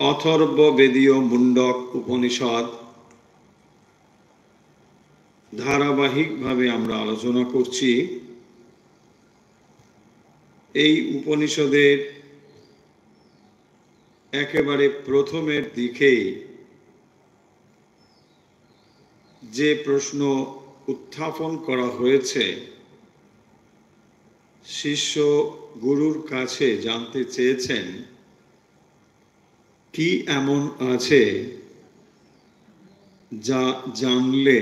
অথর্ববেদীয় মুন্ডক উপনিষদ ধারাবাহিকভাবে আমরা আলোচনা করছি। এই উপনিষদের একেবারে প্রথমের দিকেই যে প্রশ্ন উত্থাপন করা হয়েছে, শিষ্য গুরুর কাছে জানতে চেয়েছেন কি এমন আছে যা জানলে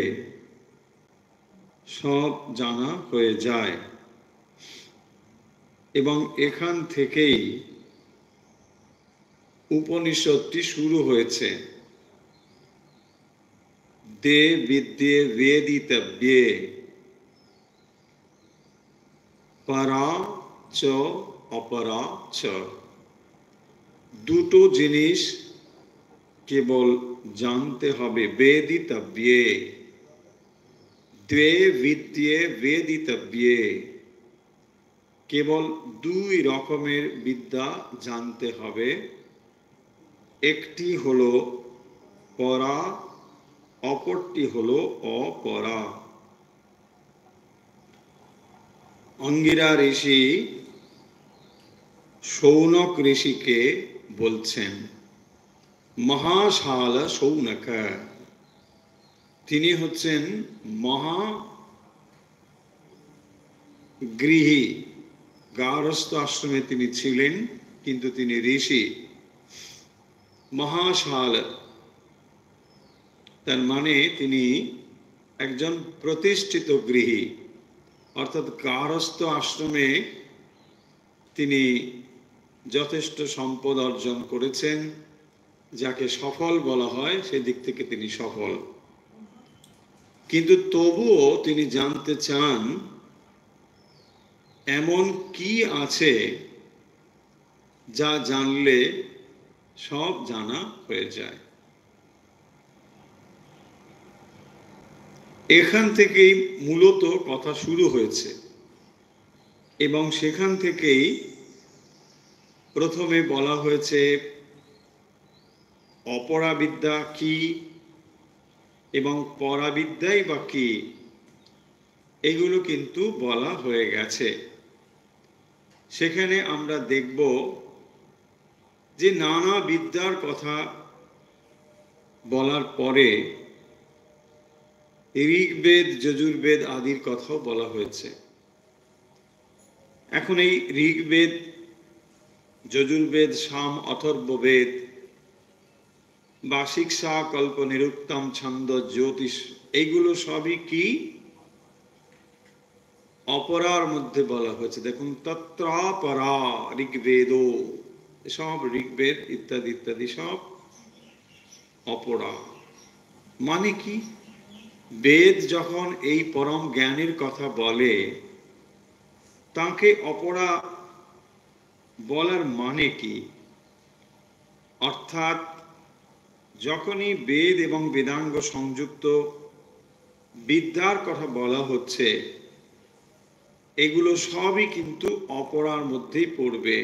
সব জানা হয়ে যায়, এবং এখান থেকেই উপনিষদটি শুরু হয়েছে। দে বিদ্যে বেদিতব্যে পরা চ অপরা চ। দুটো জিনিস কেবল জানতে হবে, বেদিতব্যে। দ্বে বিদ্যে বেদিতব্যে, কেবল দুই রকমের বিদ্যা জানতে হবে। একটি হলো পরা, অপরটি হলো অপরা। অঙ্গিরা ঋষি শৌনক ঋষিকে বলছেন, মহাশাল শৌনক, তিনি হচ্ছেন মহাগৃহী। গার্হস্থ আশ্রমে তিনি ছিলেন, কিন্তু তিনি ঋষি। মহাশাল তার মানে তিনি একজন প্রতিষ্ঠিত গৃহী, অর্থাৎ গার্হস্থ আশ্রমে তিনি যথেষ্ট সম্পদ অর্জন করেছেন, যাকে সফল বলা হয়। সেদিক থেকে তিনি সফল। কিন্তু তবুও তিনি জানতে চান এমন কি আছে যা জানলে সব জানা হয়ে যায়। এখান থেকেই মূলত কথা শুরু হয়েছে, এবং সেখান থেকেই প্রথমে বলা হয়েছে অপরাবিদ্যা কি এবং পরাবিদ্যাই বা কি, এগুলো কিন্তু বলা হয়ে গেছে। সেখানে আমরা দেখব যে নানা বিদ্যার কথা বলার পরে ঋগ্বেদ, যজুর্বেদ আদির কথাও বলা হয়েছে। এখন এই ঋগ্বেদ, যজুর্বেদ, সাম, অথর্ববেদ বা শিক্ষা, কল্প, নিরুক্তম, ছন্দ, জ্যোতিষ, এইগুলো সবই কি অপরার মধ্যে বলা হয়েছে। দেখুন, তত্রাপরা ঋগ্বেদ, সব ঋগ্বেদ ইত্যাদি ইত্যাদি সব অপরা। মানে কি? বেদ যখন এই পরম জ্ঞানের কথা বলে, তাকে অপরা বলার মানে কি? অর্থাৎ যখনই বেদ এবং বেদাঙ্গ সংযুক্ত বিদ্যার কথা বলা হচ্ছে, এগুলো সবই কিন্তু অপরার মধ্যেই পড়বে।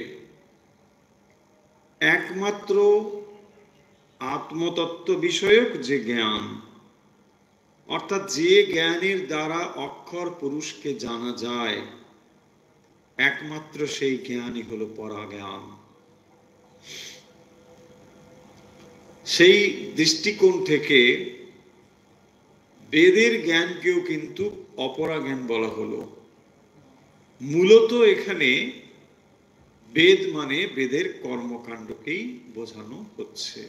একমাত্র আত্মতত্ত্ব বিষয়ক যে জ্ঞান, অর্থাৎ যে জ্ঞানের দ্বারা অক্ষর পুরুষকে জানা যায়, একমাত্র সেই জ্ঞানই হলো পরাজ্ঞান। সেই দৃষ্টিকোণ থেকে বেদের জ্ঞানকেও কিন্তু অপরা জ্ঞান বলা হলো। মূলত এখানে বেদ মানে বেদের কর্মকাণ্ডকেই বোঝানো হচ্ছে।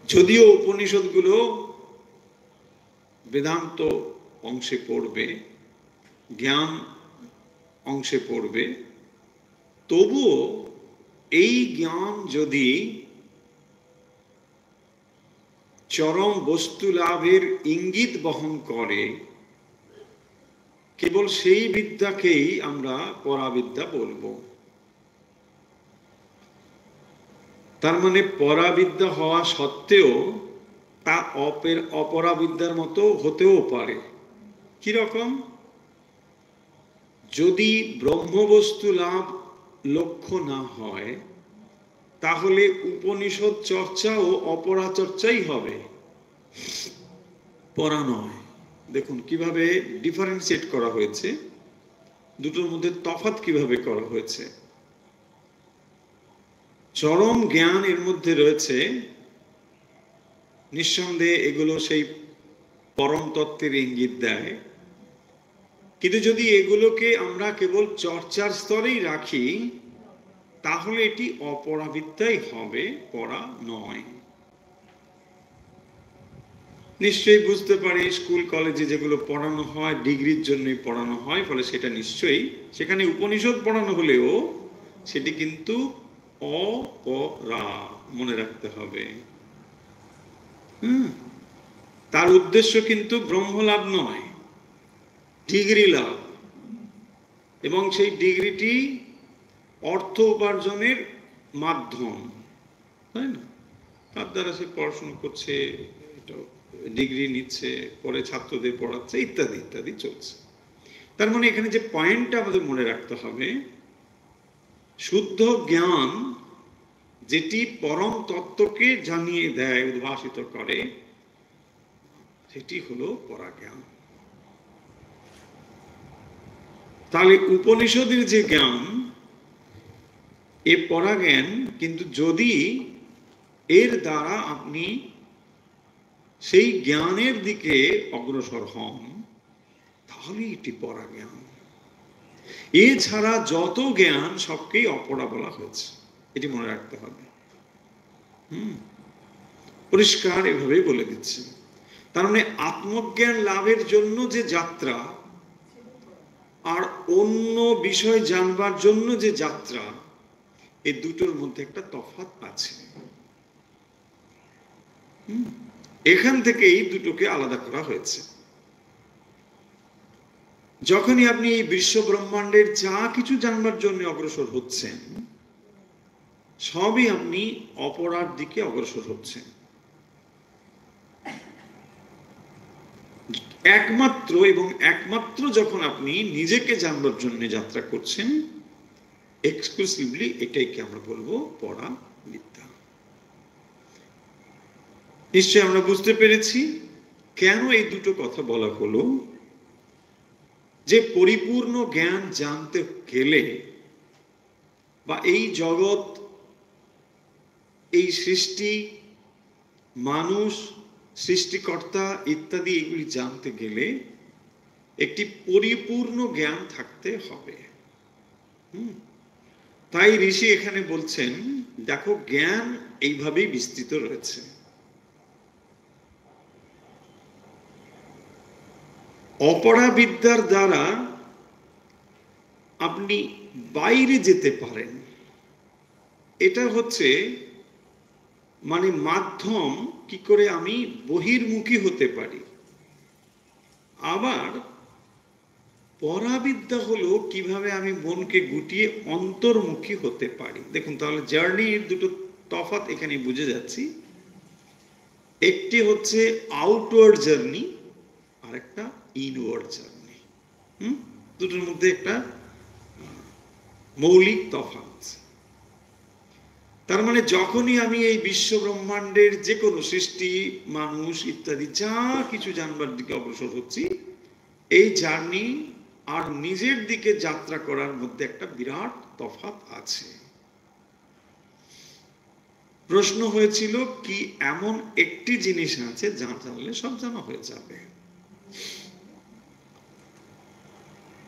যদিও উপনিষদগুলো বেদান্ত অংশে পড়বে, জ্ঞান অংশে পড়বে, তবুও এই জ্ঞান যদি চরম বস্তু লাভের ইঙ্গিত বহন করে, কেবল সেই বিদ্যাকেই আমরা পরাবিদ্যা বলবো। তার মানে পরাবিদ্যা হওয়া সত্ত্বেও তা অপরাবিদ্যার মতো হতেও পারে। কিরকম? যদি ব্রহ্মবস্তু লাভ লক্ষ্য না হয়, তাহলে উপনিষদ চর্চা ও অপরা চর্চাই হবে, পড়া নয়। দেখুন কিভাবে ডিফারেন্সিয়েট করা হয়েছে, দুটোর মধ্যে তফাৎ কিভাবে করা হয়েছে। চরম জ্ঞান এর মধ্যে রয়েছে, নিঃসন্দেহে এগুলো সেই পরম তত্ত্বের ইঙ্গিত দেয়, কিন্তু যদি এগুলোকে আমরা কেবল চর্চার স্তরেই রাখি তাহলে এটি অপরাবিদ্যাই হবে, পড়া নয়। নিশ্চয়ই বুঝতে পারি স্কুল কলেজে যেগুলো পড়ানো হয় ডিগ্রির জন্যই পড়ানো হয়, ফলে সেটা নিশ্চয়ই সেখানে উপনিষদ পড়ানো হলেও সেটি কিন্তু অপরা, মনে রাখতে হবে। তার উদ্দেশ্য কিন্তু ব্রহ্মলাভ নয়, ডিগ্রি লাভ, এবং সেই ডিগ্রিটি অর্থ উপার্জনের মাধ্যম, তাই না? তার দ্বারা সে পড়াশোনা করছে, ডিগ্রি নিচ্ছে, পরে ছাত্রদের পড়াচ্ছে, ইত্যাদি ইত্যাদি চলছে। তার মানে এখানে যে পয়েন্টটা আমাদের মনে রাখতে হবে, শুদ্ধ জ্ঞান যেটি পরম তত্ত্বকে জানিয়ে দেয়, উদ্ভাসিত করে, সেটি হলো পরাজ্ঞান। তাহলে উপনিষদের যে জ্ঞান, এ পরাজ্ঞান, কিন্তু যদি এর দ্বারা আপনি সেই জ্ঞানের দিকে অগ্রসর হন তাহলে এটি পরাজ্ঞান। এছাড়া যত জ্ঞান সবকেই অপরা বলা হয়েছে, এটি মনে রাখতে হবে। পরিষ্কার এভাবে বলে দিচ্ছে। তার মানে আত্মজ্ঞান লাভের জন্য যে যাত্রা আর অন্য বিষয় জানবার জন্য যে যাত্রা, এই দুটোর মধ্যে একটা তফাৎ আছে। এখান থেকেই দুটোকে আলাদা করা হয়েছে। যখনই আপনি এই বিশ্ব ব্রহ্মাণ্ডের যা কিছু জানবার জন্য অগ্রসর হচ্ছেন, সবই আপনি অপরার দিকে অগ্রসর হচ্ছেন। একমাত্র এবং একমাত্র যখন আপনি নিজেকে জানবার জন্য যাত্রা করছেন, এক্সক্লুসিভলি এটাইকে আমরা বলবো পরা বিদ্যা। নিশ্চয় আমরা বুঝতে পেরেছি কেন এই দুটো কথা বলা হলো। যে পরিপূর্ণ জ্ঞান জানতে গেলে, বা এই জগৎ, এই সৃষ্টি, মানুষ, সৃষ্টিকর্তা ইত্যাদি এগুলি জানতে গেলে একটি পরিপূর্ণ জ্ঞান থাকতে হবে। তাই ঋষি এখানে বলছেন, দেখো জ্ঞান এইভাবেই বিস্তৃত রয়েছে। অপরা বিদ্যার দ্বারা আপনি বাইরে যেতে পারেন, এটা হচ্ছে মানে মাধ্যম, কি করে আমি বহির্মুখী হতে পারি। আবার পরাবিদ্যা হলো কিভাবে আমি মনকে গুটিয়ে অন্তর্মুখী হতে পারি। দেখুন তাহলে জার্নির দুটো তফাৎ এখানে বুঝে যাচ্ছি। একটি হচ্ছে আউটওয়ার্ড জার্নি, আর একটা ইনওয়ার্ড জার্নি। দুটোর মধ্যে একটা মৌলিক তফাৎ। তার মানে যখনই আমি এই বিশ্ব ব্রহ্মাণ্ডের যে কোনো সৃষ্টি, মানুষ ইত্যাদি যা কিছু জানবার দিকে অগ্রসর হচ্ছি, এই জার্নি আর নিজের দিকে যাত্রা করার মধ্যে একটা বিরাট তফাৎ আছে। প্রশ্ন হয়েছিল কি এমন একটি জিনিস আছে যা জানলে সব জানা হয়ে যাবে।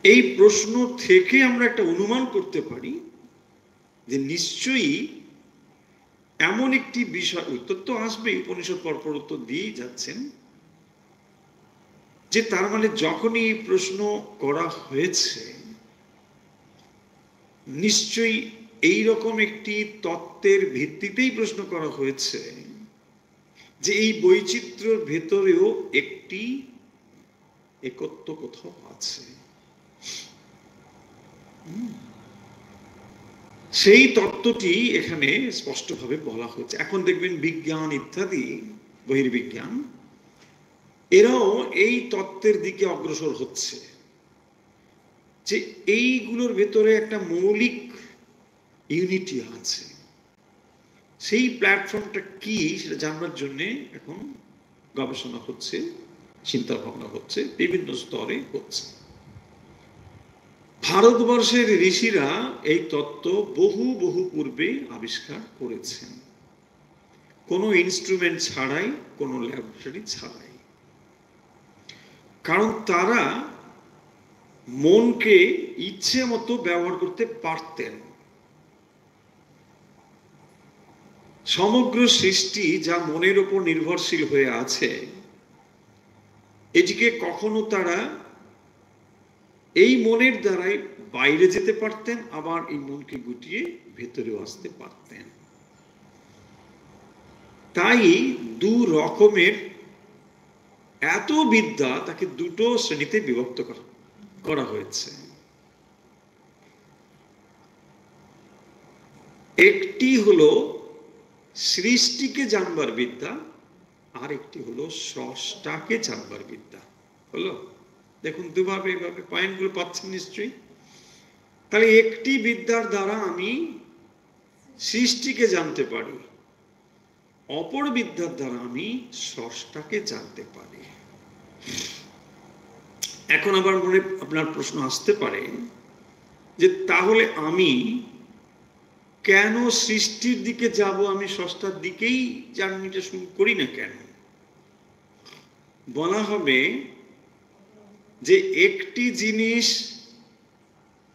এই প্রশ্ন থেকে আমরা একটা অনুমান করতে পারি যে নিশ্চয়ই এমন একটি বিষয়, উত্তর তো আসবে, উপনিষদ পরপর উত্তর দিয়েই যাচ্ছেন, যে তার মানে যখনই এই প্রশ্ন করা হয়েছে নিশ্চয়ই এইরকম একটি তত্ত্বের ভিত্তিতেই প্রশ্ন করা হয়েছে যে এই বৈচিত্র্যের ভেতরেও একটি একত্ব কোথাও আছে। সেই তত্ত্বটি এখানে স্পষ্টভাবে বলা হচ্ছে। এখন দেখবেন বিজ্ঞান ইত্যাদি, বহির্বিজ্ঞান, এরাও এই তত্ত্বের দিকে অগ্রসর হচ্ছে যে এইগুলোর ভেতরে একটা মৌলিক ইউনিটি আছে। সেই প্ল্যাটফর্মটা কি সেটা জানবার জন্য এখন গবেষণা হচ্ছে, চিন্তা ভাবনা হচ্ছে, বিভিন্ন স্তরে হচ্ছে। ভারতবর্ষের ঋষিরা এই তত্ত্ব বহু বহু পূর্বে আবিষ্কার করেছেন, কোনো ইনস্ট্রুমেন্ট ছাড়াই, কোনো ল্যাবরেটরি ছাড়াই। কারণ তারা মনকে ইচ্ছে মতো ব্যবহার করতে পারতেন। সমগ্র সৃষ্টি যা মনের উপর নির্ভরশীল হয়ে আছে, এটিকে কখনো তারা এই মনের দ্বারাই বাইরে যেতে পারতেন, আবার এই মনকে গুটিয়ে ভেতরেও আসতে পারতেন। তাই দু রকমের এত বিদ্যা তাকে দুটো শ্রেণীতে বিভক্ত করা হয়েছে। একটি হলো সৃষ্টিকে জানবার বিদ্যা, আর একটি হলো স্রষ্টাকে জানবার বিদ্যা। হলো, দেখুন দুভাবে এভাবে পয়েন্টগুলো পাচ্ছেন নিশ্চয়ই। তাহলে একটি বিদ্যার দ্বারা আমি সৃষ্টিকে জানতে পারি, অপর বিদ্যার দ্বারা আমি স্রষ্টাকে জানতে পারি। এখন আবার মনে আপনার প্রশ্ন আসতে পারে যে তাহলে আমি কেন সৃষ্টির দিকে যাব, আমি স্রষ্টার দিকেই জার্নিটা শুরু করি না কেন? বলা হবে যে একটি জিনিস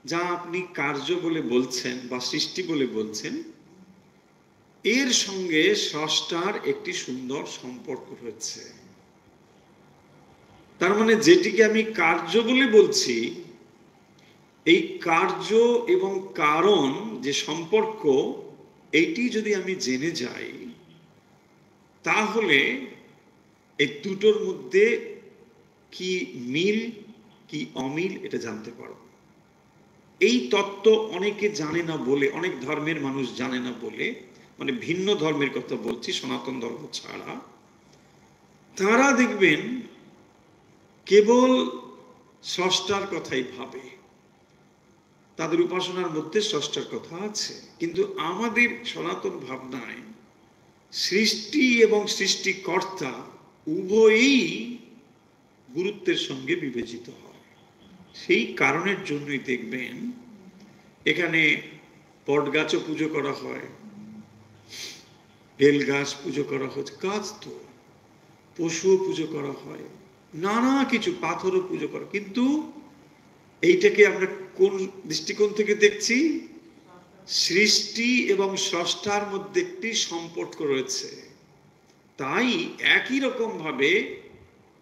যা আপনি কার্য বলে বলছেন বা সৃষ্টি বলে বলছেন, এর সঙ্গে স্রষ্টার একটি সুন্দর সম্পর্ক রয়েছে। তার মানে যেটিকে আমি কার্য বলে বলছি, এই কার্য এবং কারণ যে সম্পর্ক, এইটি যদি আমি জেনে যাই, তাহলে এই দুটোর মধ্যে কি মিল কি অমিল এটা জানতে পারব। এই তত্ত্ব অনেকে জানে না বলে, অনেক ধর্মের মানুষ জানে না বলে, মানে ভিন্ন ধর্মের কথা বলছি, সনাতন ধর্ম ছাড়া, তারা দেখবেন কেবল স্রষ্টার কথাই ভাবে, তাদের উপাসনার মধ্যে স্রষ্টার কথা আছে। কিন্তু আমাদের সনাতন ভাবনায় সৃষ্টি এবং সৃষ্টিকর্তা উভয়ই গুরুত্বের সঙ্গে বিবেচিত হয়। সেই কারণের জন্যই দেখবেন এখানে বট গাছও পুজো করা হয়, বেল গাছ পুজো করা হচ্ছে, গাছ তো, পশুও পুজো করা হয়, নানা কিছু, পাথরও পুজো করা। কিন্তু এইটাকে আমরা কোন দৃষ্টিকোণ থেকে দেখছি? সৃষ্টি এবং স্রষ্টার মধ্যে একটি সম্পর্ক রয়েছে। তাই একই রকম ভাবে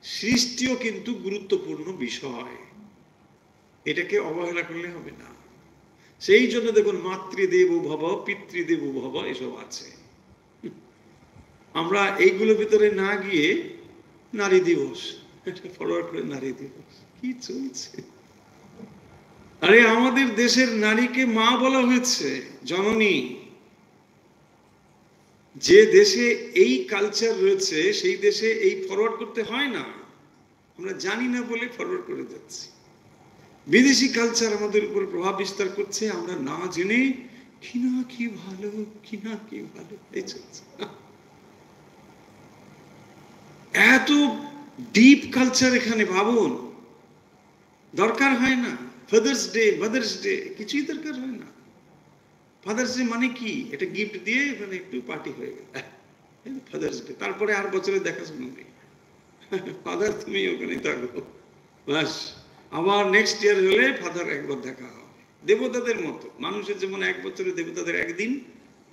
সৃষ্টিও কিন্তু গুরুত্বপূর্ণ বিষয়, এটাকে অবহেলা করলে হবে না। সেই জন্য দেখুন মাতৃদেব ভব, পিতৃদেব ভব এসব আছে। আমরা এইগুলোর ভিতরে না গিয়ে নারী দিবস, এটা ফরওয়ার্ড করে নারী দিবস কি চলছে? আরে আমাদের দেশের নারীকে মা বলা হয়েছে, জননী। যে দেশে এই কালচার রয়েছে সেই দেশে এই ফরওয়ার্ড করতে হয় না, আমরা জানি না বলে ফরওয়ার্ড করে যাচ্ছি। বিদেশি কালচার আমাদের উপর প্রভাব বিস্তার করছে, আমরা না জেনে কিনা কি ভালো, কিনা কি ভালো, এই চলছে। এত ডিপ কালচার এখানে, ভাবুন, দরকার হয় না। ফাদার্স ডে, মাদার্স ডে কিছুই দরকার হয় না। ফাদার্স ডে মানে কি? এটা গিফট দিয়ে মানে একটু পার্টি হয়ে গেল, ফাদার্স ডে। তারপরে আর বছরে দেখাশোনা নেই, ফাদার তুমি ওখানে থাকো, বাস। আবার নেক্সট ইয়ার হলে ফাদার একবার দেখা হবে, দেবতাদের মতো। মানুষের যেমন এক বছরে, দেবতাদের একদিন,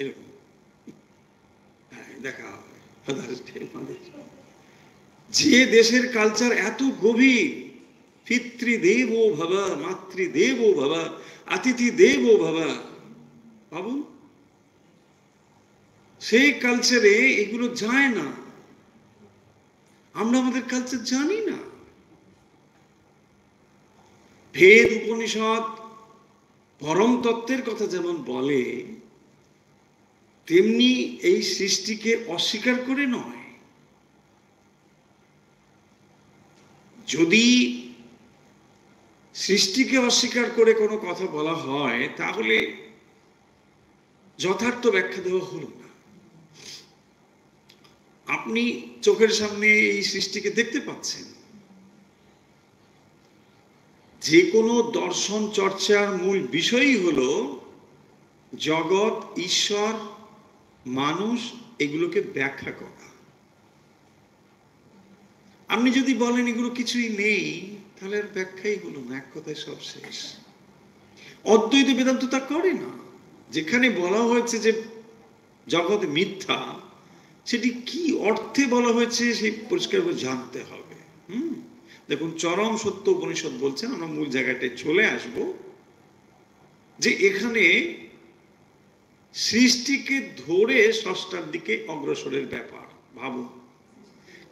এরকম দেখা হবে ফাদার্স ডে, মাদার্স ডে। যে দেশের কালচার এত গভীর, পিতৃদেব ভব, মাতৃদেব ভব, অতিথি দেব ভব, ভাবুন, সেই কালচারে এগুলো যায় না। আমরা আমাদের কালচার জানি না। ভেদ উপনিষদ পরম তত্ত্বের কথা যেমন বলে, তেমনি এই সৃষ্টিকে অস্বীকার করে নয়। যদি সৃষ্টিকে অস্বীকার করে কোনো কথা বলা হয়, তাহলে যথার্থ ব্যাখ্যা দেওয়া হলো না। আপনি চোখের সামনে এই সৃষ্টিকে দেখতে পাচ্ছেন। যে কোনো দর্শন চর্চার মূল বিষয়ই হলো জগৎ, ঈশ্বর, মানুষ এগুলোকে ব্যাখ্যা করা। আপনি যদি বলেন এগুলো কিছুই নেই, তাহলে আর ব্যাখ্যাই হলো না, এক কথায় সব শেষ। অদ্বৈত বেদান্ত তা করে না। যেখানে বলা হয়েছে যে জগৎ মিথ্যা, সেটি কি অর্থে বলা হয়েছে সেই পরিষ্কার করে জানতে হবে। দেখুন, চরম সত্য উপনিষদ বলছেন, আমরা মূল জায়গাটায় চলে আসব, যে এখানে সৃষ্টিকে ধরে স্রষ্টার দিকে অগ্রসরের ব্যাপার। ভাবুন,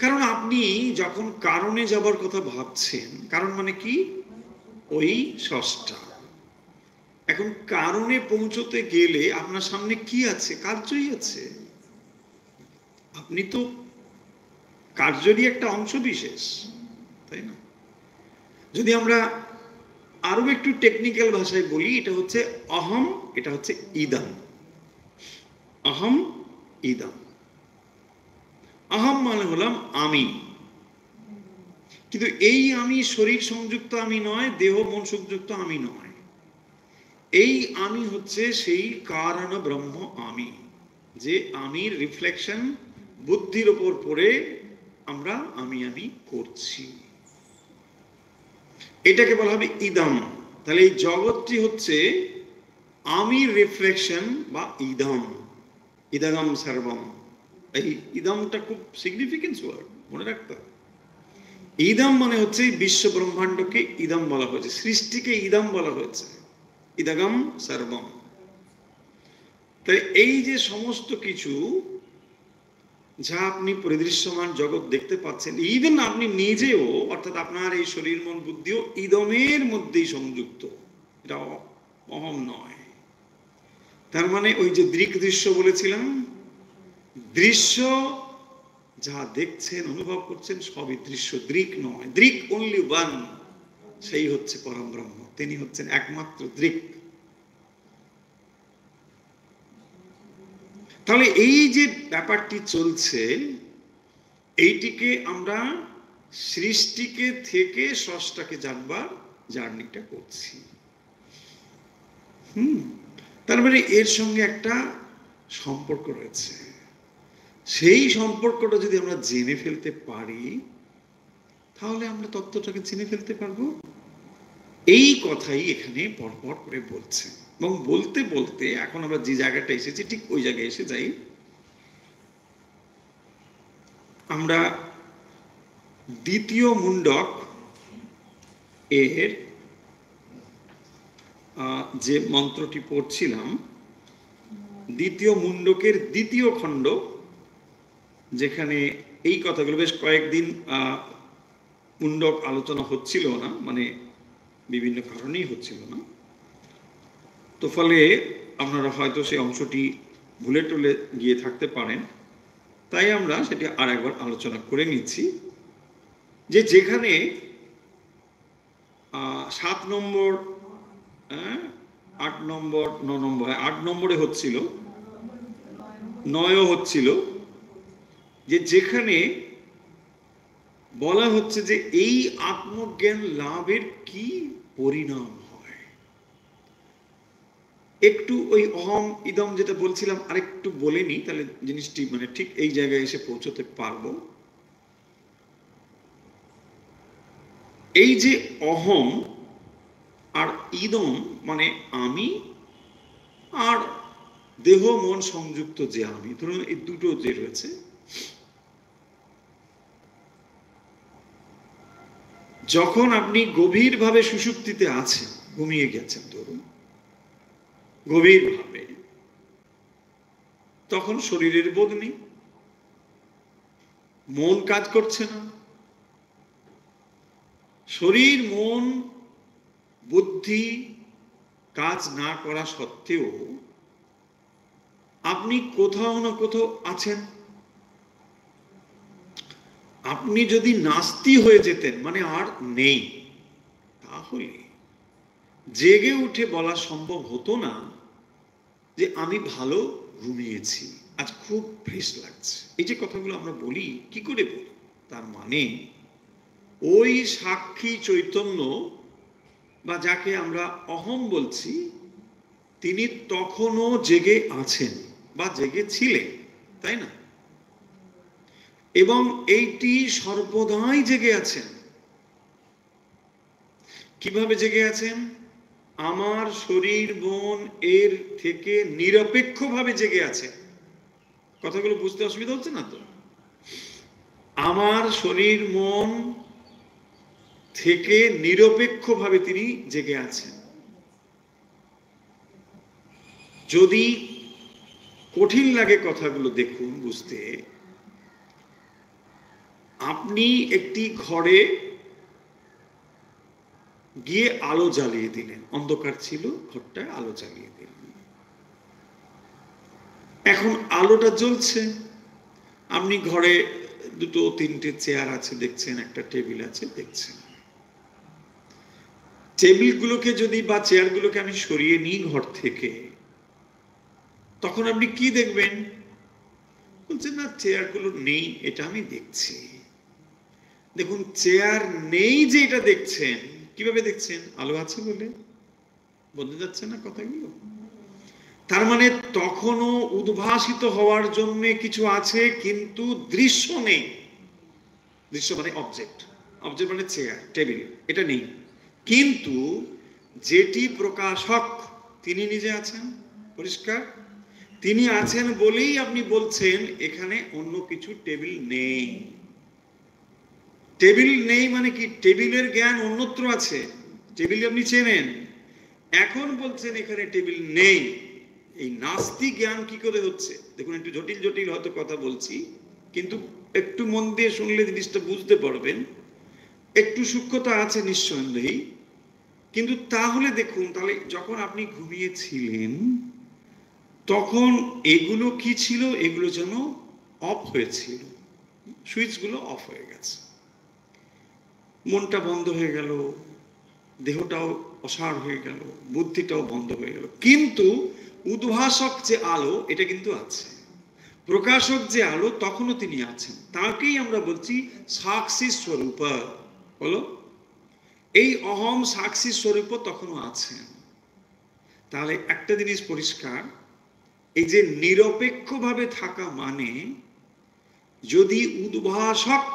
কারণ আপনি যখন কারণে যাবার কথা ভাবছেন, কারণ মানে কি? ওই স্রষ্টা। এখন কারণে পৌঁছতে গেলে আপনার সামনে কি আছে? কার্যই আছে। আপনি তো কার্যেরই একটা অংশ বিশেষ, তাই না? যদি আমরা আরো একটু টেকনিক্যাল ভাষায় বলি, এটা হচ্ছে অহম, এটা হচ্ছে ইদম। অহম, ইদম। অহম মানে হলাম আমি, কিন্তু এই আমি শরীর সংযুক্ত আমি নয়, দেহ মন সংযুক্ত আমি নয়। এই আমি হচ্ছে সেই কারণ ব্রহ্ম আমি, যে আমির রিফ্লেকশন বুদ্ধির ওপর পড়ে আমরা আমি আমি করছি। এটাকে বলা হবে ইদম। তাহলে এই জগৎটি হচ্ছে আমির রিফ্লেকশন বা ইদম। ইদগম সর্বম। এই ইদমটা খুব সিগনিফিকেন্স ওয়ার্ড, মনে রাখতে হবে। ইদম মানে হচ্ছে বিশ্ব ব্রহ্মাণ্ডকে ইদম বলা হয়েছে, সৃষ্টিকে ইদম বলা হয়েছে, ইদগম সর্বম। তাই এই যে সমস্ত কিছু যা আপনি পরিদৃশ্যমান জগৎ দেখতে পাচ্ছেন, ইভেন আপনি নিজেও, অর্থাৎ আপনার এই শরীর মন বুদ্ধিও ইদমের মধ্যেই সংযুক্ত, এটা অহম নয়। তার মানে ওই যে দৃক দৃশ্য বলেছিলাম, দৃশ্য যা দেখছেন অনুভব করছেন সবই দৃশ্য, দৃক নয়। দৃক অনলি ওয়ান, সেই হচ্ছে পরম ব্রহ্ম, তিনি হচ্ছেন একমাত্র দৃক। তাহলে এই যে ব্যাপারটি চলছে, এইটিকে আমরা সৃষ্টিকে থেকে স্রষ্টাকে জানবার জার্নিটা করছি। তার মানে এর সঙ্গে একটা সম্পর্ক রয়েছে। সেই সম্পর্কটা যদি আমরা জেনে ফেলতে পারি, তাহলে আমরা তত্ত্বটাকে চিনে ফেলতে পারবো। এই কথাই এখানে পরপর করে বলছে, এবং বলতে বলতে এখন আমরা যে জায়গাটা এসেছি ঠিক ওই জায়গায় এসে যাই। আমরা দ্বিতীয় মুন্ডক এর যে মন্ত্রটি পড়ছিলাম, দ্বিতীয় মুন্ডকের দ্বিতীয় খণ্ড, যেখানে এই কথাগুলো বেশ কয়েকদিন মুন্ডক আলোচনা হচ্ছিল না, মানে বিভিন্ন কারণেই হচ্ছিল না, তো ফলে আপনারা হয়তো সেই অংশটি ভুলে টুলে গিয়ে থাকতে পারেন। তাই আমরা সেটি আর একবার আলোচনা করে নিচ্ছি, যে যেখানে 7 নম্বর, 8 নম্বর, 9 নম্বর, 8 নম্বরে হচ্ছিল, 9ও হচ্ছিল, যে যেখানে বলা হচ্ছে যে এই আত্মজ্ঞান লাভের কি পরিণাম হয়। একটু ওই অহম ইদম যেটা বলছিলাম আরেকটু বলে নি, তাহলে জিনিসটি মানে ঠিক এই জায়গায় এসে পৌঁছতে পারবো। এই যে অহম আর ইদম মানে আমি, আর দেহ মন সংযুক্ত যে আমি, ধরুন এই দুটো যে রয়েছে, যখন আপনি গভীরভাবে সুষুপ্তিতে আছেন, ঘুমিয়ে গেছেন ধরুন গভীরভাবে, তখন শরীরের বোধ নেই, মন কাজ করছে না। শরীর মন বুদ্ধি কাজ না করা সত্ত্বেও আপনি কোথাও না কোথাও আছেন। আপনি যদি নাস্তি হয়ে যেতেন, মানে আর নেই, তাহলে জেগে উঠে বলা সম্ভব হতো না যে আমি ভালো ঘুমিয়েছি। আজ খুব ফ্রেশ লাগছে। এই যে কথাগুলো আমরা বলি, কি করে বলি? তার মানে ওই সাক্ষী চৈতন্য বা যাকে আমরা অহম বলছি, তিনি তখনও জেগে আছেন বা জেগে ছিলেন, তাই না? এবং এইটি সর্বদাই জেগে আছেন। কিভাবে জেগে আছেন? আমার শরীর মন এর থেকে নিরপেক্ষভাবে জেগে আছে। কথাগুলো বুঝতে অসুবিধা হচ্ছে না তো? আমার শরীর মন থেকে নিরপেক্ষভাবে তিনি জেগে আছেন। যদি কঠিন লাগে কথাগুলো দেখুন বুঝতে, আপনি একটি ঘরে গিয়ে আলো জ্বালিয়ে দিলেন, অন্ধকার ছিল, ঘরটায় আলো জ্বালিয়ে দিলেন। এখন আলোটা জ্বলছে, আপনি ঘরে দুটো তিনটে চেয়ার আছে দেখছেন, একটা টেবিল আছে দেখছেন। টেবিলগুলোকে যদি বা চেয়ারগুলোকে আমি সরিয়ে নিই ঘর থেকে, তখন আপনি কি দেখবেন? বলছেন না চেয়ারগুলো নেই, এটা আমি দেখছি। দেখুন, চেয়ার নেই যে এটা দেখছেন, কিভাবে দেখছেন? আলো আছে বলে। বোঝা যাচ্ছে না কথাগুলো? তার মানে তখনও উদ্ভাসিত হওয়ার জন্য কিছু আছে, কিন্তু দৃশ্য নেই। দৃশ্য মানে অবজেক্ট, অবজেক্ট মানে চেয়ার টেবিল, এটা নেই। কিন্তু যেটি প্রকাশক তিনি নিজে আছেন, পরিষ্কার তিনি আছেন বলেই আপনি বলছেন এখানে অন্য কিছু টেবিল নেই। টেবিল নেই মানে কি? টেবিলের জ্ঞান অন্যত্র আছে, টেবিল আপনি চেনেন, এখন বলছেন এখানে টেবিল নেই। এই নাস্তিক জ্ঞান কি করে হচ্ছে? দেখুন, একটু জটিল জটিল হয়তো কথা বলছি, কিন্তু একটু মন দিয়ে শুনলে জিনিসটা বুঝতে পারবেন। একটু সূক্ষ্মতা আছে নিঃসন্দেহেই, কিন্তু তাহলে দেখুন, তাহলে যখন আপনি ঘুমিয়েছিলেন তখন এগুলো কি ছিল? এগুলো যেন অফ হয়েছিল, সুইচগুলো অফ হয়ে গেছে, মনটা বন্ধ হয়ে গেল, দেহটাও অসাড় হয়ে গেল, বুদ্ধিটাও বন্ধ হয়ে গেল। কিন্তু উদ্ভাসক যে আলো, এটা কিন্তু আছে। প্রকাশক যে আলো, তখনও তিনি আছেন। তাকেই আমরা বলছি সাক্ষী স্বরূপ। বলো, এই অহম সাক্ষী স্বরূপ তখনও আছেন। তাহলে একটা জিনিস পরিষ্কার, এই যে নিরপেক্ষভাবে থাকা মানে, যদি উদ্ভাসক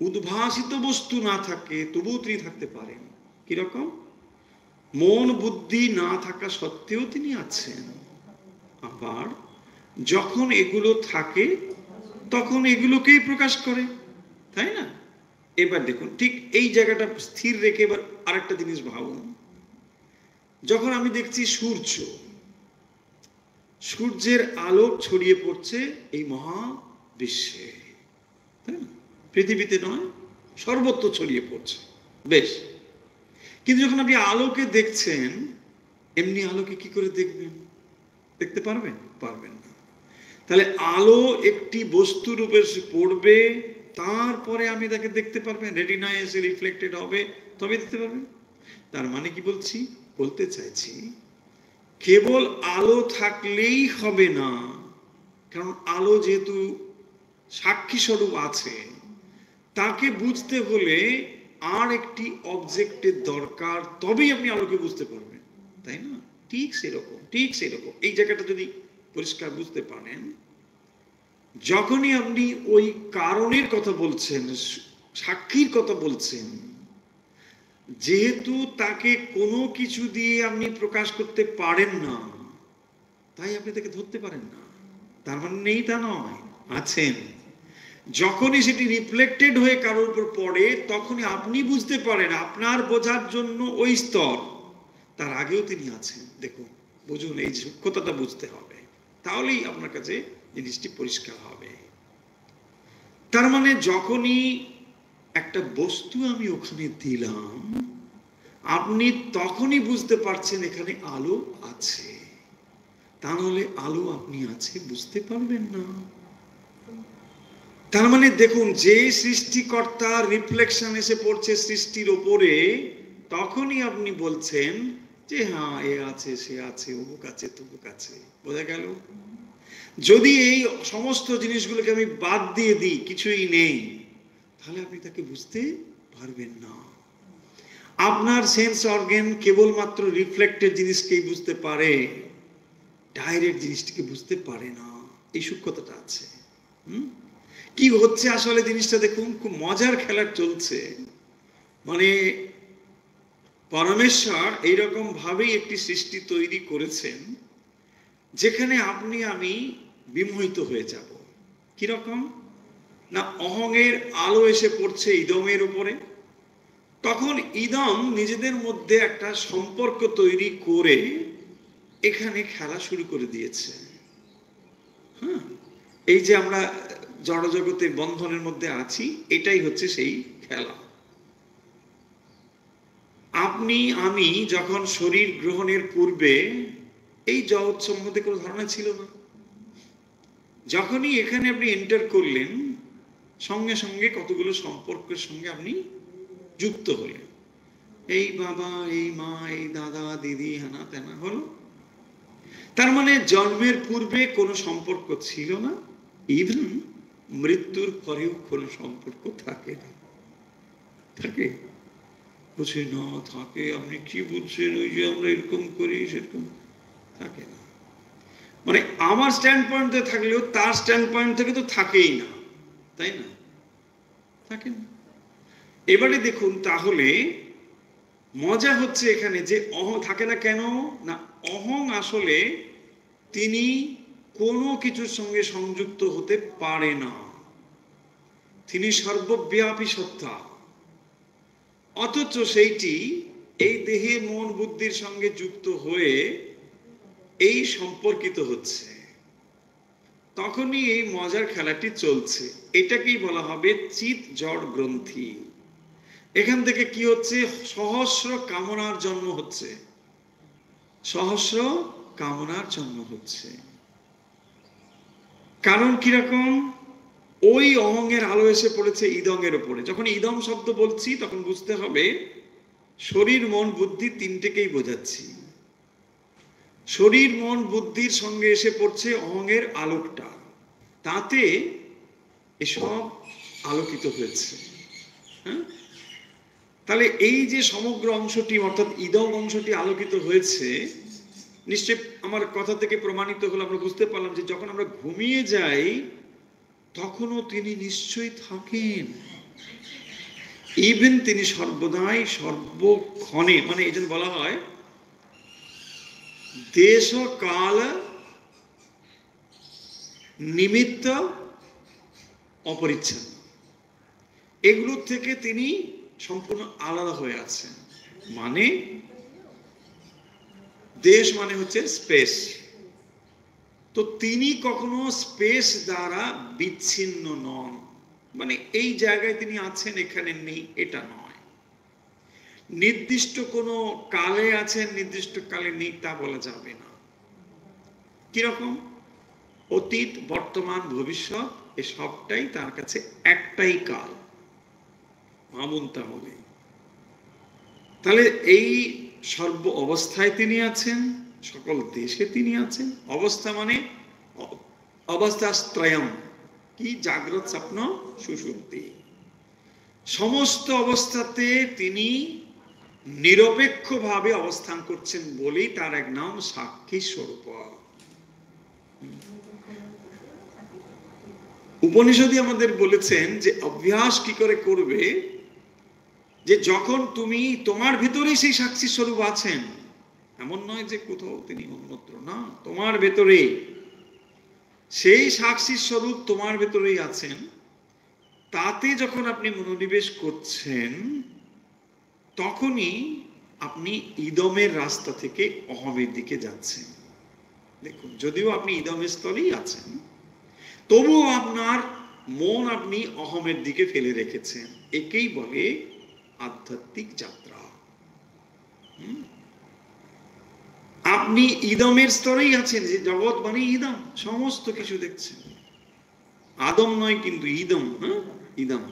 উদ্ভাসিত বস্তু না থাকে তবুও তিনি থাকতে পারেন। কিরকম? মন বুদ্ধি না থাকা সত্ত্বেও তিনি আছেন। আবার যখন এগুলো থাকে তখন এগুলোকেই প্রকাশ করে, তাই না? এবার দেখুন, ঠিক এই জায়গাটা স্থির রেখে এবার আরেকটা জিনিস ভাবুন। যখন আমি দেখছি সূর্য, সূর্যের আলো ছড়িয়ে পড়ছে এই মহাবিশ্বে, তাই না? পৃথিবীতে নয়, সর্বত্র ছড়িয়ে পড়ছে, বেশ। কিন্তু যখন আপনি আলোকে দেখছেন, এমনি আলোকে কি করে দেখবেন? দেখতে পারবেন? পারবেন না। তাহলে আলো একটি বস্তু রূপে পড়বে, তারপরে আমি তাকে দেখতে পারবেন, রেটিনায় এসে রিফ্লেক্টেড হবে, তবে দেখতে পারবেন। তার মানে কি বলছি? বলতে চাইছি, কেবল আলো থাকলেই হবে না, কারণ আলো যেহেতু সাক্ষী স্বরূপ আছে, তাকে বুঝতে হলে আর একটি অবজেক্টের দরকার, তবেই আপনি আলোকে বুঝতে পারবেন, তাই না? ঠিক সেরকম, ঠিক সেরকম। এই জায়গাটা যদি পরিষ্কার বুঝতে পারেন, যখনই আপনি ওই কারণের কথা বলছেন, সাক্ষীর কথা বলছেন, যেহেতু তাকে কোনো কিছু দিয়ে আপনি প্রকাশ করতে পারেন না, তাই আপনি তাকে ধরতে পারেন না। তার মানে নেই তা নয়, আছেন। যখনই সেটি রিফ্লেক্টেড হয়ে কারোর উপর পড়ে, তখনই আপনি বুঝতে পারেন, আপনার বোঝার জন্য ওই স্তর, তার আগেও তিনি আছেন। দেখুন, বুঝুন, এই সূক্ষ্মতাটা বুঝতে হবে, তাহলেই আপনার কাছে জিনিসটি পরিষ্কার হবে। তার মানে যখনই একটা বস্তু আমি ওখানে দিলাম, আপনি তখনই বুঝতে পারছেন এখানে আলো আছে। তা নাহলে আলো আপনি আছে বুঝতে পারবেন না। তার মানে দেখুন, যে সৃষ্টিকর্তার রিফ্লেকশন এসে পড়ছে সৃষ্টির ওপরে, তখনই আপনি বলছেন যে হ্যাঁ, এ আছে, সে আছে, অমুক আছে, তমুক আছে। বোঝা গেল? যদি এই সমস্ত জিনিসগুলোকে আমি বাদ দিয়ে দিই, কিছুই নেই, তাহলে আপনি তাকে বুঝতে পারবেন না। আপনার সেন্স অর্গান কেবলমাত্র রিফ্লেক্টেড জিনিসকেই বুঝতে পারে, ডাইরেক্ট জিনিসটিকে বুঝতে পারে না। এই সূক্ষ্মতাটা আছে। কি হচ্ছে আসলে জিনিসটা দেখুন, খুব মজার খেলা চলছে। মানে পরমেশ্বর এইরকম ভাবেই একটি সৃষ্টি তৈরি করেছেন যেখানে আপনি আমি বিমোহিত হয়ে যাব। কিরকম না, অহংয়ের আলো এসে পড়ছে ইদমের উপরে, তখন ইদম নিজেদের মধ্যে একটা সম্পর্ক তৈরি করে এখানে খেলা শুরু করে দিয়েছে। হ্যাঁ, এই যে আমরা জড়জগতের বন্ধনের মধ্যে আছি, এটাই হচ্ছে সেই খেলা। আপনি আমি যখন শরীর গ্রহণের পূর্বে এই জগৎ সম্বন্ধে কোনো ধারণা ছিল না। যখনই এখানে আপনি এন্টার করলেন, সঙ্গে সঙ্গে কতগুলো সম্পর্কের সঙ্গে আপনি যুক্ত হলেন। এই বাবা, এই মা, এই দাদা, দিদি, হানা তেনা হলো। তার মানে জন্মের পূর্বে কোনো সম্পর্ক ছিল না, ইভেন মৃত্যুর পরেও কোনো সম্পর্ক থাকে না। থাকে? বুঝে না থাকে। আপনি কি বুঝছেন? ওই যে আমরা এরকম করি সেরকম থাকে না। মানে আমার স্ট্যান্ড পয়েন্টে থাকলেও তার স্ট্যান্ড পয়েন্ট থেকে তো থাকেই না, তাই না? থাকে না। এবারে দেখুন, তাহলে মজা হচ্ছে এখানে যে অহং থাকে না কেন না, অহং আসলে তিনি কোনো কিছুর সঙ্গে সংযুক্ত হতে পারে না। তিনি সর্বব্যাপী সত্তা, অথচ সেইটি এই দেহে মন বুদ্ধির সঙ্গে যুক্ত হয়ে এই সম্পর্কিত হচ্ছে। তখনই এই মজার খেলাটি চলছে। এটাকেই বলা হবে চিত জড় গ্রন্থি। এখান থেকে কি হচ্ছে? সহস্র কামনার জন্ম হচ্ছে। সহস্র কামনার জন্ম হচ্ছে। কারণ কিরকম? ওই অহংয়ের আলো এসে পড়েছে ইদমের ওপরে। যখন ইদম শব্দ বলছি তখন বুঝতে হবে শরীর মন বুদ্ধি তিনটেকেই বোঝাচ্ছি। শরীর মন বুদ্ধির সঙ্গে এসে পড়ছে অহংয়ের আলোকটা, তাতে এসব আলোকিত হয়েছে। হ্যাঁ, তাহলে এই যে সমগ্র অংশটি অর্থাৎ ইদম অংশটি আলোকিত হয়েছে, নিশ্চয় আমার কথা থেকে প্রমাণিত হলো, আমরা বুঝতে পারলাম যে যখন আমরা ঘুমিয়ে যাই তখনও তিনি নিশ্চয়ই থাকেন। ইভেন তিনি সর্বদাই সর্বক্ষণে, মানে এই জন্য বলা হয় দেশ কাল নিমিত্ত অপরিচ্ছন্ন, এগুলোর থেকে তিনি সম্পূর্ণ আলাদা হয়ে আছেন। মানে দেশ মানে হচ্ছে স্পেস, তো তিনি কখনো স্পেস দ্বারা বিচ্ছিন্ন নন। মানে এই জায়গায় তিনি আছেন, এখানে নেই, এটা নয়। নির্দিষ্ট কোনো কালে আছেন, নির্দিষ্ট কালে নেই, তা বলা যাবে না। কিরকম? অতীত, বর্তমান, ভবিষ্যৎ, এ সবটাই তার কাছে একটাই কাল। ভাবুন তাহলে। তাহলে এই সর্ব অবস্থায় তিনি আছেন, সকল দেশে তিনি আছেন। অবস্থা মানে অবস্থাত্রয়ম, কি? জাগ্রত, স্বপ্ন, সুষুপ্তি। সমস্ত অবস্থাতে তিনি নিরপেক্ষভাবে অবস্থান করছেন বলেই তার এক নাম সাক্ষী স্বরূপ। উপনিষদই আমাদের বলেছেন যে অভ্যাস কি করে করবে, যে যখন তুমি তোমার ভিতরেই সেই সাক্ষী স্বরূপ আছেন, এমন নয় যে কোথাও তিনি অন্যত্র, না, তোমার ভেতরে সেই সাক্ষী স্বরূপ তোমার ভেতরেই আছেন। তাতে যখন আপনি মনোনিবেশ করছেন তখনই আপনি ইদমের রাস্তা থেকে অহমের দিকে যাচ্ছেন। দেখুন, যদিও আপনি ইদমের স্থলেই আছেন, তবুও আপনার মন আপনি অহমের দিকে ফেলে রেখেছেন। একেই বলে আধ্যাত্মিক যাত্রা। আপনি ইদমের স্তরেই আছেন, যে জগৎ মানে ইদম, সমস্ত কিছু দেখছেন। আদম নয় কিন্তু ইদম। হ্যাঁ, ইদম।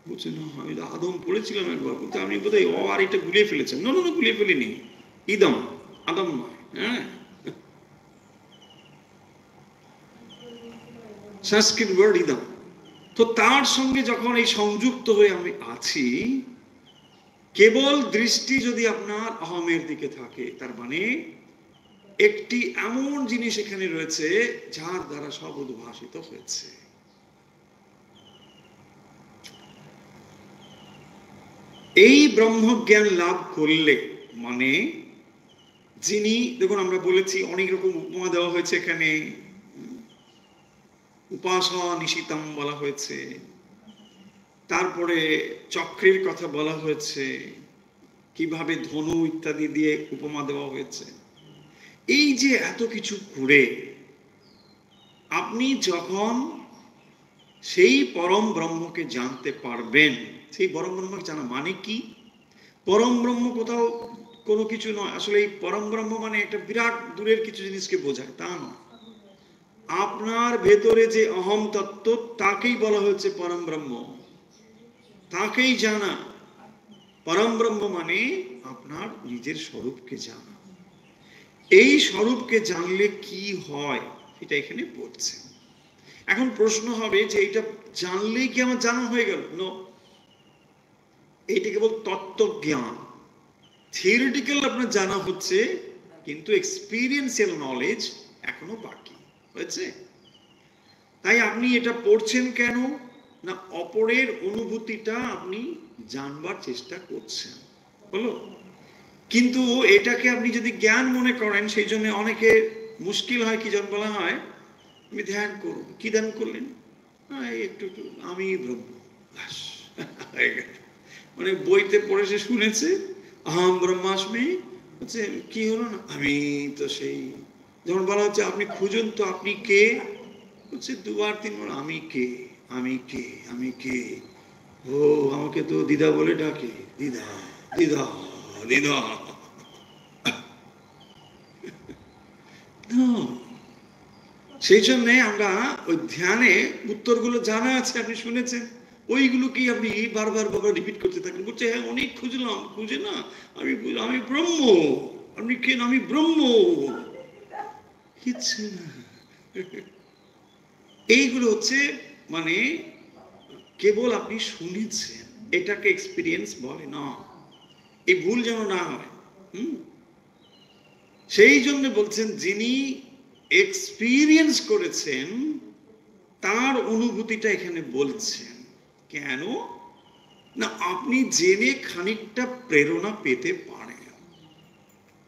বলছে না, আমি আদম পড়েছিলাম একবার, কিন্তু আমি বোধহয় আর এটা গুলিয়ে ফেলেছেন। না, গুলিয়ে ফেলিনি, ইদম, আদম নয়। হ্যাঁ, সংস্কৃত ওয়ার্ড ইদম। তো তার সঙ্গে যখন এই সংযুক্ত হয়ে আমি আছি, কেবল দৃষ্টি যদি আপনার অহমের দিকে থাকে, তার মানে একটি এমন জিনিস এখানে রয়েছে যার দ্বারা সব উদ্ভাসিত হয়েছে। এই ব্রহ্মজ্ঞান লাভ করলে মানে যিনি, দেখুন আমরা বলেছি অনেক রকম উপমা দেওয়া হয়েছে এখানে, উপাসা নিশিতম বলা হয়েছে, তারপরে চক্রের কথা বলা হয়েছে, কিভাবে ধনু ইত্যাদি দিয়ে উপমা দেওয়া হয়েছে। এই যে এত কিছু করে আপনি যখন সেই পরম ব্রহ্মকে জানতে পারবেন, সেই পরম ব্রহ্মকে জানা মানে কি? পরম ব্রহ্ম কোথাও কোনো কিছু নয়, আসলে এই পরম ব্রহ্ম মানে একটা বিরাট দূরের কিছু জিনিসকে বোঝায়, তা নয়। আপনার ভেতরে যে অহম তত্ত্ব, তাকেই বলা হচ্ছে পরম ব্রহ্ম, তাকেই জানা। পরম ব্রহ্ম মানে আপনার নিজের স্বরূপকে জানা। এই স্বরূপকে জানলে কি হয় এটা এখানে পড়ছে। এখন প্রশ্ন হবে যে এটা জানলেই কি আমার জানা হয়ে গেল? নো, এইটা কেবল তত্ত্বজ্ঞান, থিওরিটিক্যাল আপনার জানা হচ্ছে, কিন্তু এক্সপিরিয়েন্সিয়াল নলেজ এখনো বাকি হয়েছে। তাই আপনি এটা পড়ছেন কেন না, অপরের অনুভূতিটা আপনি জানবার চেষ্টা করছেন, বলো। কিন্তু এটাকে আপনি যদি জ্ঞান মনে করেন, সেই জন্য অনেকে মুশকিল হয়, কি যখন বলা হয় তুমি ধ্যান করুন, কি ধ্যান করলেন? একটু একটু আমি ব্রহ্ম, মানে বইতে পড়ে সে শুনেছে আহম ব্রহ্মাস্মি, হচ্ছে কি হলো না, আমি তো সেই, যখন বলা হচ্ছে আপনি খুঁজুন তো আপনি কে, হচ্ছে দুবার তিনবার আমি কে, আমি কে, আমি কে, ও আমাকে তো দিদা বলে ডাকে, দিদা দিদা দিদা। সেই জন্যে আমরা ওই ধ্যানে উত্তরগুলো জানা আছে, আপনি শুনেছেন, ওইগুলোকেই আপনি বারবার বারবার রিপিট করতে থাকেন। বলছে হ্যাঁ অনেক খুঁজলাম, খুঁজে না আমি আমি ব্রহ্ম, আপনি কেন, আমি ব্রহ্ম, কিচ্ছু না। এইগুলো হচ্ছে মানে কেবল আপনি শুনেছেন, এটাকে এক্সপিরিয়েন্স বলে না। এই ভুল যেন না হয়। সেই জন্য বলছেন যিনি এক্সপিরিয়েন্স করেছেন তার অনুভূতিটা এখানে বলছেন। কেন না, আপনি জেনে খানিকটা প্রেরণা পেতে পারেন,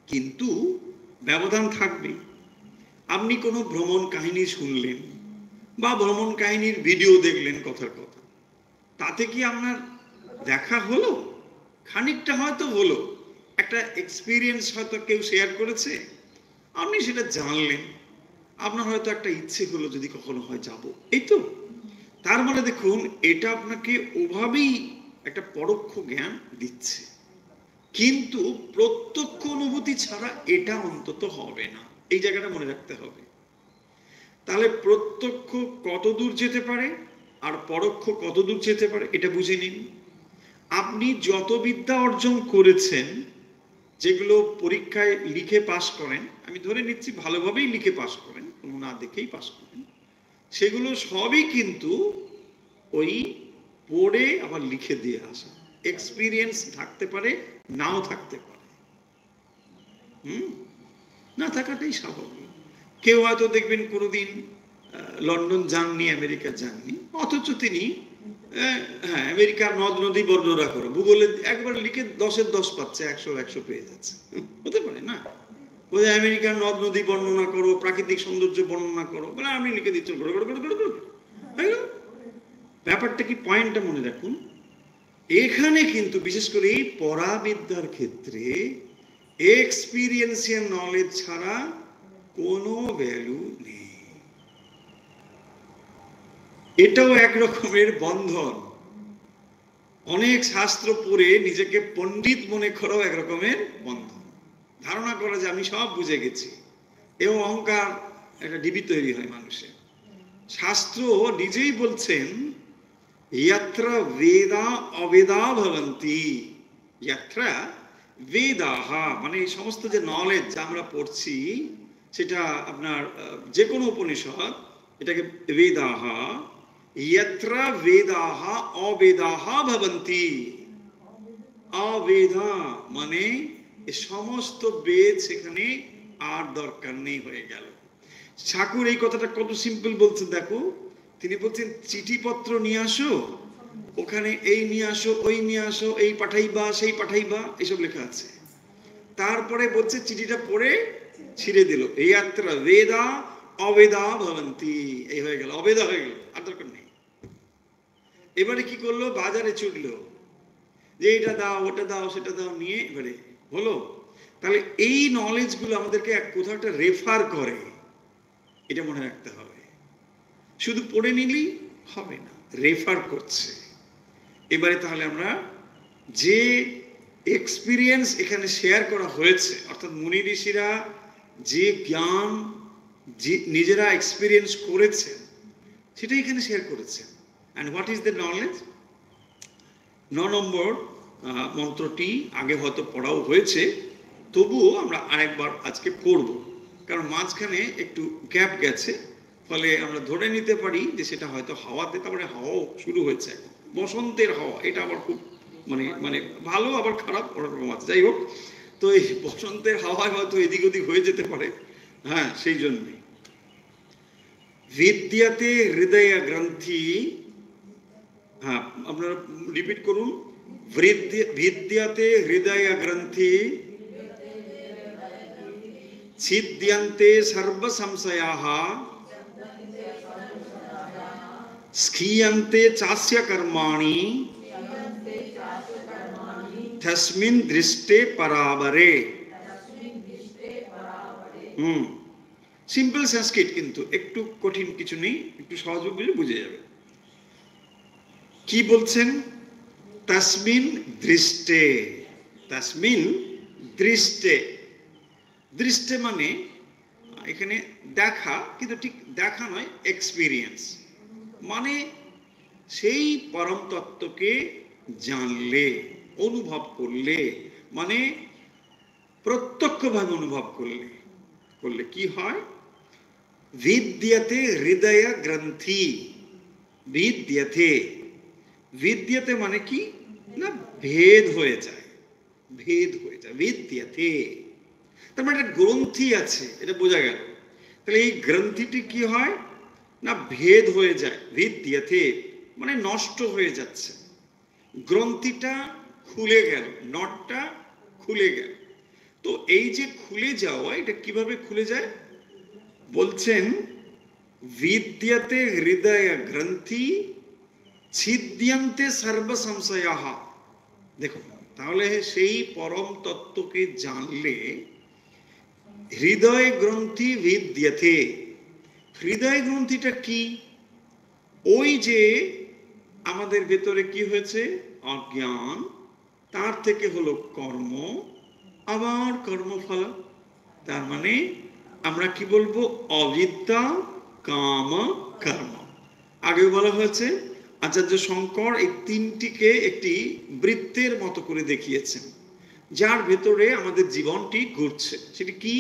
কিন্তু ব্যবধান থাকবে। আপনি কোনো ভ্রমণ কাহিনী শুনলেন বা ভ্রমণ কাহিনীর ভিডিও দেখলেন, কথার কথা, তাতে কি আপনার দেখা হলো? খানিকটা হয়তো হলো, একটা এক্সপিরিয়েন্স হয়তো কেউ শেয়ার করেছে, আপনি সেটা জানলেন, আপনার হয়তো একটা ইচ্ছে হলো যদি কখনো হয় যাব, এই তো। তার মানে দেখুন, এটা আপনাকে ওভাবেই একটা পরোক্ষ জ্ঞান দিচ্ছে, কিন্তু প্রত্যক্ষ অনুভূতি ছাড়া এটা অন্তত হবে না, এই জায়গাটা মনে রাখতে হবে। তাহলে প্রত্যক্ষ কত দূর যেতে পারে আর পরোক্ষ কত দূর যেতে পারে এটা বুঝে নিন। আপনি যত বিদ্যা অর্জন করেছেন, যেগুলো পরীক্ষায় লিখে পাশ করেন, আমি ধরে নিচ্ছি ভালোভাবেই লিখে পাশ করেন, কোনো না দেখেই পাশ করেন, সেগুলো সবই কিন্তু ওই পড়ে আবার লিখে দিয়ে আসা। এক্সপিরিয়েন্স থাকতে পারে, নাও থাকতে পারে, না থাকাটাই স্বাভাবিক। কেউ হয়তো দেখবেন কোনোদিন লন্ডন যাননি, আমেরিকা যাননি, অথচ তিনি হ্যাঁ আমেরিকার নদ নদী বর্ণনা করো, ভূগোলে একবার লিখে 10-এর 10 পাচ্ছে, 100-100 পেয়ে যাচ্ছে, হতে পারে না? বলে আমেরিকার নদ নদী বর্ণনা করো, প্রাকৃতিক সৌন্দর্য বর্ণনা করো, বলে আমি লিখে দিচ্ছি। ব্যাপারটা কি, পয়েন্টটা মনে রাখুন। এখানে কিন্তু বিশেষ করে এই পরাবিদ্যার ক্ষেত্রে এক্সপিরিয়েন্সিয়াল নলেজ ছাড়া কোনো ভ্যালু নেই। এটাও এক রকমের বন্ধন। অনেক শাস্ত্র পড়ে নিজেকে পণ্ডিত মনে করাও এক রকমের বন্ধন। ধারণা করা যে আমি সব বুঝে গেছি, এবং অহংকার, একটা ডিবি তৈরি হয় মানুষের। শাস্ত্র নিজেই বলছেন ইয়াত্র বেদা অবেদা ভবন্তি, ইয়াত্র বেদাহা, মানে এই সমস্ত যে নলেজ যা আমরা পড়ছি, সেটা আপনার যে কোনো উপনিষদ, এটাকে বেদাহা, यत्र वेदाः अवेदाः भवन्ति। अवेदा মানে এই সমস্ত বেদ সেখানে আর দরকার নেই হয়ে গেল। ঠাকুর এই কথাটা কত সিম্পল বলছেন দেখো, তিনি বলছেন চিঠিপত্র নিয়ে আসো, ওখানে এই নিয়ে আসো, ওই নিয়ে আসো, এই পাঠাইবা, সেই পাঠাইবা, এসব লেখা আছে। তারপরে বলছে চিঠিটা পড়ে ছিঁড়ে দিল, ইয়াত্র বেদা অবেদা ভবন্তি, এই হয়ে গেল, অবেদা হয়ে গেল, আর দরকার নেই। এবারে কি করলো, বাজারে ছুটলো যে এটা দাও, ওটা দাও, সেটা দাও, নিয়ে এবারে হলো। তাহলে এই নলেজ গুলো আমাদেরকে কোথাও একটা রেফার করে, এটা মনে রাখতে হবে। শুধু পড়ে নিলেই হবে না, রেফার করছে। এবারে তাহলে আমরা যে এক্সপিরিয়েন্স এখানে শেয়ার করা হয়েছে, অর্থাৎ মুনি ঋষিরা যে জ্ঞান নিজেরা এক্সপিরিয়েন্স করেছেন সেটা এখানে শেয়ার করেছেন। And what is the knowledge? 9 নম্বর মন্ত্রটি আগে হয়তো পড়াও হয়েছে, তবুও আমরা আরেকবার আজকে পড়ব, কারণ মাঝখানে একটু গ্যাপ গেছে, ফলে আমরা ধরে নিতে পারি যে সেটা হয়তো হাওয়াতে, তারপরে হাওয়াও শুরু হয়েছে, বসন্তের হাওয়া, এটা আবার খুব মানে মানে ভালো আবার খারাপ ওরকম আছে। যাই হোক, তো এই বসন্তের হাওয়ায় হয়তো এদিক ওদিক হয়ে যেতে পারে, হ্যাঁ, সেই জন্যই। বিদ্যাতে হৃদয় গ্রন্থি, হ্যাঁ আপনারা রিপিট করুন, বিদ্যাতে হৃদয় গ্রন্থি ছিদ্যন্তে সর্ব সংশয়াঃ স্খীয়ন্তে চাস্য কর্মাণি তস্মিন দৃষ্টে পরাবরে। সিম্পল সংস্কৃত, কিন্তু একটু কঠিন কিছু নেই, একটু সহজ বুঝে বুঝে যাবে। কি বলছেন? তস্মিন দৃষ্টে, তস্মিন দৃষ্টে, দৃষ্টে মানে এখানে দেখা, কিন্তু ঠিক দেখা নয়, এক্সপিরিয়েন্স, মানে সেই পরম তত্ত্বকে জানলে, অনুভব করলে, মানে প্রত্যক্ষভাবে অনুভব করলে, করলে কি হয়? বিদ্যতে হৃদয় গ্রন্থি, বিদ্যতে, বিদ্যতে মানে কি না, ভেদ হয়ে যায়, ভেদ হয়ে যায়, বিদ্যতে, তার মানে একটা গ্রন্থি আছে, এটা বোঝা গেল। তাহলে এই গ্রন্থিটি কি হয় না, ভেদ হয়ে যায়, বিদ্যতে মানে নষ্ট হয়ে যাচ্ছে, গ্রন্থিটা খুলে গেল, নটটা খুলে গেল। তো এই যে খুলে যাওয়া, এটা কিভাবে খুলে যায় বলছেন, বিদ্যতে হৃদয় গ্রন্থি ছিদ্যন্তে সর্ব সংশয়াঃ। দেখো, তাহলে সেই পরম তত্ত্বকে জানলে হৃদয় গ্রন্থি বিদ্যতে, হৃদয় গ্রন্থিটা কি? ওই যে আমাদের ভেতরে কি হয়েছে, অজ্ঞান, তার থেকে হলো কর্ম, আবার কর্মফল, তার মানে আমরা কি বলবো, অবিদ্যা, কাম, কর্ম। আগেও বলা হয়েছে, আচার্য শঙ্কর এই তিনটিকে একটি বৃত্তের মতো করে দেখিয়েছেন, যার ভেতরে আমাদের জীবনটি ঘুরছে। সেটি কি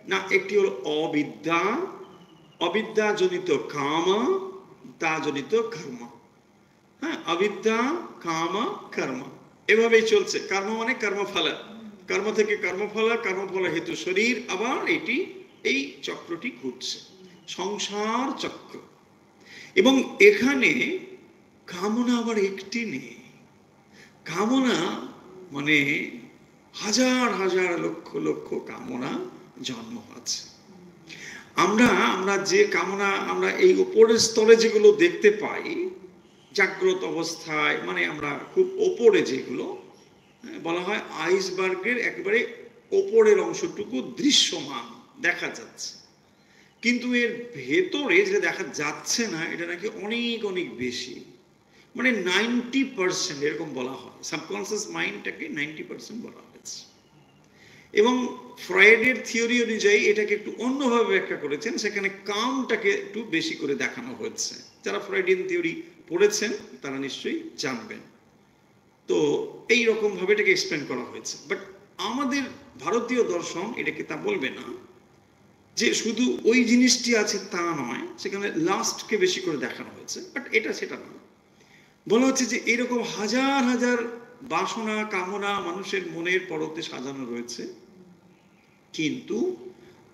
না, একটি হলো অবিদ্যা, অবিদ্যা জনিত কাম, তা জনিত কর্ম। হ্যাঁ, অবিদ্যা, কাম, কর্ম, এভাবেই চলছে। কর্ম মানে কর্মফল, কর্ম থেকে কর্মফল, কর্মফল হেতু শরীর, আবার এটি, এই চক্রটি ঘুরছে, সংসার চক্র। এবং এখানে কামনা আবার একটি নেই, কামনা মানে হাজার হাজার লক্ষ লক্ষ কামনা জন্ম আছে। আমরা যে কামনা, আমরা এই উপরের স্তরে যেগুলো দেখতে পাই জাগ্রত অবস্থায়, মানে আমরা খুব ওপরে যেগুলো বলা হয় আইসবার্গের একেবারে ওপরের অংশটুকু দৃশ্যমান দেখা যাচ্ছে, কিন্তু এর ভেতরে যেটা দেখা যাচ্ছে না, এটা নাকি অনেক অনেক বেশি, মানে 90% এরকম বলা হয়। সাবকনসিয়াস মাইন্ডটাকে 90% বলা হয়েছে। এবং ফ্রয়েডের থিওরি অনুযায়ী এটাকে একটু অন্যভাবে ব্যাখ্যা করেছেন, সেখানে কামটাকে একটু বেশি করে দেখানো হয়েছে। যারা ফ্রয়েডিয়ান থিওরি পড়েছেন তারা নিশ্চয়ই জানবেন। তো এই রকম ভাবে এটাকে এক্সপ্লেন করা হয়েছে, বাট আমাদের ভারতীয় দর্শন এটাকে তা বলবে না। যে শুধু ওই জিনিসটি আছে তা নয়, সেখানে লাস্টকে বেশি করে দেখানো হয়েছে, বাট এটা সেটা না। বলা হচ্ছে যে এরকম হাজার হাজার বাসনা কামনা মানুষের মনের পরতে সাজানো রয়েছে, কিন্তু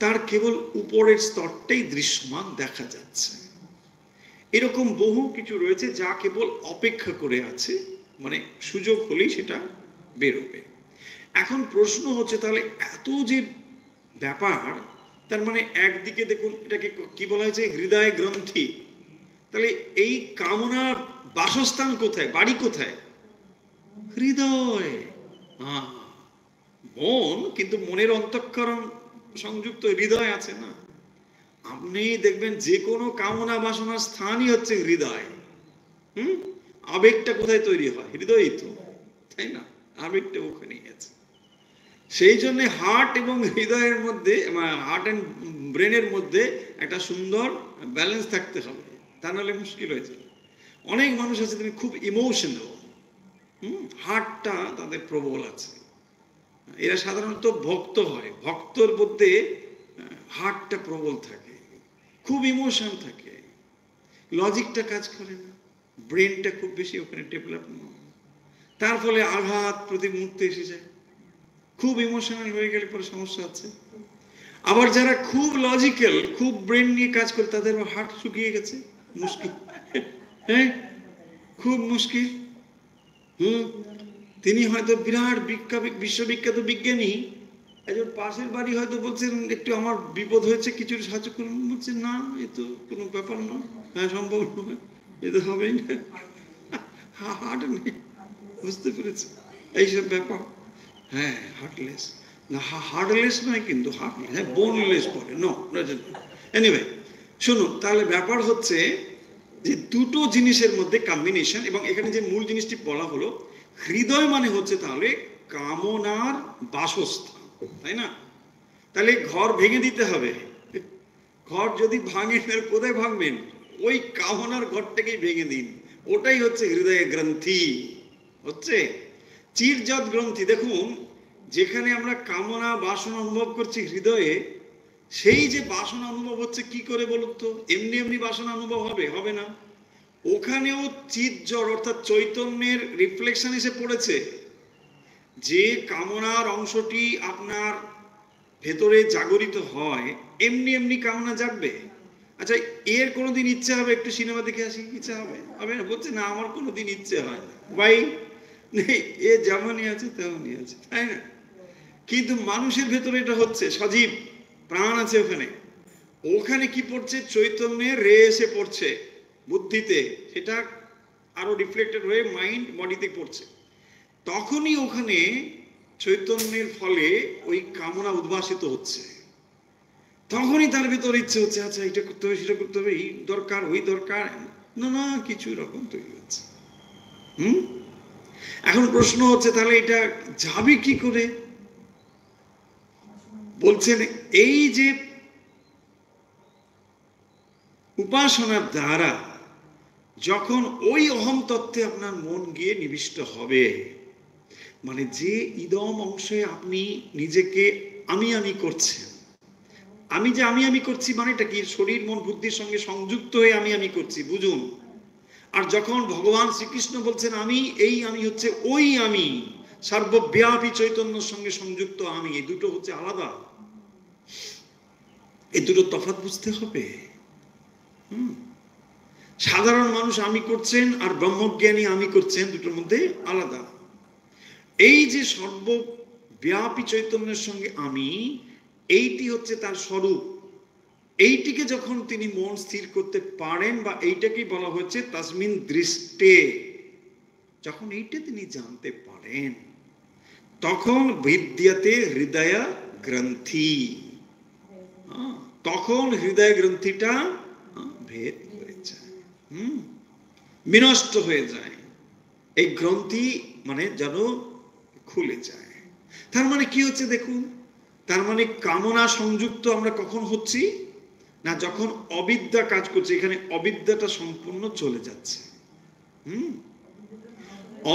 তার কেবল উপরের স্তরটাই দৃশ্যমান দেখা যাচ্ছে। এরকম বহু কিছু রয়েছে যা কেবল অপেক্ষা করে আছে, মানে সুযোগ হলেই সেটা বেরোবে। এখন প্রশ্ন হচ্ছে তাহলে এত যে ব্যাপার, তার মানে একদিকে দেখুন এটাকে কি বলা হয়েছে, হৃদয় গ্রন্থি। তাহলে এই কামনার বাসস্থান কোথায়, বাড়ি কোথায়? হৃদয়। মন, কিন্তু মনের অন্তঃকরণ সংযুক্ত হৃদয় আছে না। আপনি দেখবেন যে কোনো কামনা বাসনার স্থানই হচ্ছে হৃদয়। আবেগটা কোথায় তৈরি হয়? হৃদয়ই তো, তাই না? আবেগটা ওখানেই আছে। সেই জন্য হার্ট এবং হৃদয়ের মধ্যে, হার্ট অ্যান্ড ব্রেনের মধ্যে একটা সুন্দর ব্যালেন্স থাকতে হবে, তা নাহলে মুশকিল হয়ে যাবে। অনেক মানুষ আছে তুমি খুব ইমোশনাল, হার্টটা তাদের প্রবল আছে, এরা সাধারণত ভক্ত হয়, ভক্তর মধ্যে হার্টটা প্রবল থাকে, খুব ইমোশন থাকে, লজিকটা কাজ করে না, ব্রেনটা খুব বেশি ওখানে ডেভেলপ নয়, তার ফলে আঘাত প্রতি মুহূর্তে এসে যায়। খুব ইমোশনাল হয়ে গেলে পরে সমস্যা আছে। আবার যারা খুব লজিক্যাল, খুব ব্রেন নিয়ে কাজ করে, তাদের হার্ট শুকিয়ে গেছে, মুশকিল। হ্যাঁ, খুব মুশকিল। তিনি হয়তো বিরাট বিশ্ববিখ্যাত বিজ্ঞানী, একজন পাশের বাড়ি হয়তো বলছেন একটু আমার বিপদ হয়েছে, কিছু সাহায্য করুন, বলছে না এ তো কোনো ব্যাপার না, হ্যাঁ সম্ভব নয়, এ তো হবেই না, হার্ট নেই। বুঝতে পেরেছে এইসব ব্যাপার? হ্যাঁ, হার্টলেস না, হার্টলেস নয় কিন্তু, হার্টলেস, হ্যাঁ বোনলেস বলে, নো। এনিওয়ে শুনুন, তাহলে ব্যাপার হচ্ছে যে দুটো জিনিসের মধ্যে কম্বিনেশন, এবং এখানে যে মূল জিনিসটি বলা হলো হৃদয় মানে হচ্ছে তাহলে কামনার বাসস্থান, তাই না? তাহলে ঘর ভেঙে দিতে হবে। ঘর যদি ভাঙেন, কোথায় ভাঙবেন? ওই কামনার ঘরটাকেই ভেঙে দিন, ওটাই হচ্ছে হৃদয় গ্রন্থি, হচ্ছে চিরজাত গ্রন্থি। দেখুন, যেখানে আমরা কামনা বাসনা অনুভব করছি হৃদয়ে, সেই যে বাসনা অনুভব হচ্ছে কি করে বলুন তো? এমনি এমনি বাসনা অনুভব হবে? হবে না। ওখানেও চিৎজড় অর্থাৎ চৈতন্যের রিফ্লেকশন এসে পড়েছে। যে কামনার অংশটি আপনার ভেতরে জাগরিত হয়, এমনি এমনি কামনা জাগবে। আচ্ছা, এর কোনোদিন ইচ্ছে হবে একটু সিনেমা দেখে আসি, ইচ্ছে হবে? হবে না। বলছে না, আমার কোনোদিন ইচ্ছে হয় না ভাই, এ যেমনই আছে তেমনই আছে, তাই না? কিন্তু মানুষের ভেতরে এটা হচ্ছে, সজীব প্রাণ আছে ওখানে। ওখানে কি পড়ছে? চৈতন্যের রে এসে পড়ছে বুদ্ধিতে, সেটা আরো রিফ্লেক্টেড হয়ে মাইন্ড বডিতে পড়ছে। তখনই ওখানে চৈতন্যের ফলে ওই কামনা উদ্ভাসিত হচ্ছে। তখনই তার ভিতর ইচ্ছে হচ্ছে, আচ্ছা এটা করতে হবে, সেটা করতে হবে, এই দরকার, ওই দরকার, না কিছু রকম তৈরি হচ্ছে। এখন প্রশ্ন হচ্ছে তাহলে এটা যাবে কি করে? বলছেন এই যে উপাসনার দ্বারা যখন ওই অহম তত্ত্বে আপনার মন গিয়ে নিবিষ্ট হবে, মানে যে ইদম অংশে আপনি নিজেকে আমি আমি করছেন, আমি যে আমি আমি করছি মানে এটা কি? শরীর মন বুদ্ধির সঙ্গে সংযুক্ত হয়ে আমি আমি করছি, বুঝুন। আর যখন ভগবান শ্রীকৃষ্ণ বলছেন আমি, এই আমি হচ্ছে ওই আমি, সর্বব্যাপী চৈতন্যের সঙ্গে সংযুক্ত আমি, এই দুটো হচ্ছে আলাদা। এই দুটো তফাৎ বুঝতে হবে। সাধারণ মানুষ আমি করছেন আর ব্রহ্মজ্ঞানী আমি করছেন, দুটোর মধ্যে আলাদা। এই যে সর্বব্যাপী চৈতন্যের সঙ্গে আমি, এইটি হচ্ছে তার স্বরূপ। এইটিকে যখন তিনি মন স্থির করতে পারেন, বা এইটাকেই বলা হচ্ছে তাসমিন দৃষ্টে, যখন এইটা তিনি জানতে পারেন, তখন বিদ্যাতে হৃদয় গ্রন্থি, তখন হৃদয় গ্রন্থিটা ভেদ হয়ে যায়, বিনষ্ট হয়ে যায়। এই গ্রন্থি মানে যেন খুলে যায়। তার মানে কি হচ্ছে দেখুন, তার মানে কামনা সংযুক্ত আমরা কখন হচ্ছি না? যখন অবিদ্যা কাজ করছে। এখানে অবিদ্যাটা সম্পূর্ণ চলে যাচ্ছে।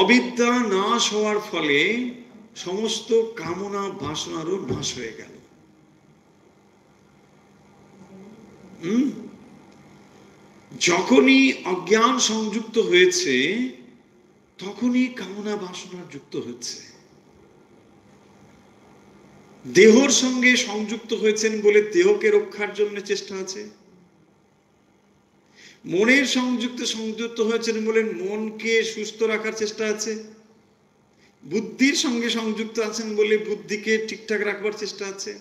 অবিদ্যা নাশ হওয়ার ফলে সমস্ত কামনা বাসনারও নাশ হয়ে গেল। যখনই অজ্ঞান সংযুক্ত হয়েছে তখনই কামনা বাসনা যুক্ত হচ্ছে। দেহর সঙ্গে সংযুক্ত হয়েছেন বলে দেহকে রক্ষার জন্য চেষ্টা আছে, মনের সংযুক্ত হয়েছেন বলে মনকে সুস্থ রাখার চেষ্টা আছে, বুদ্ধির সঙ্গে সংযুক্ত আছেন বলে বুদ্ধিকে ঠিকঠাক রাখবার চেষ্টা আছে।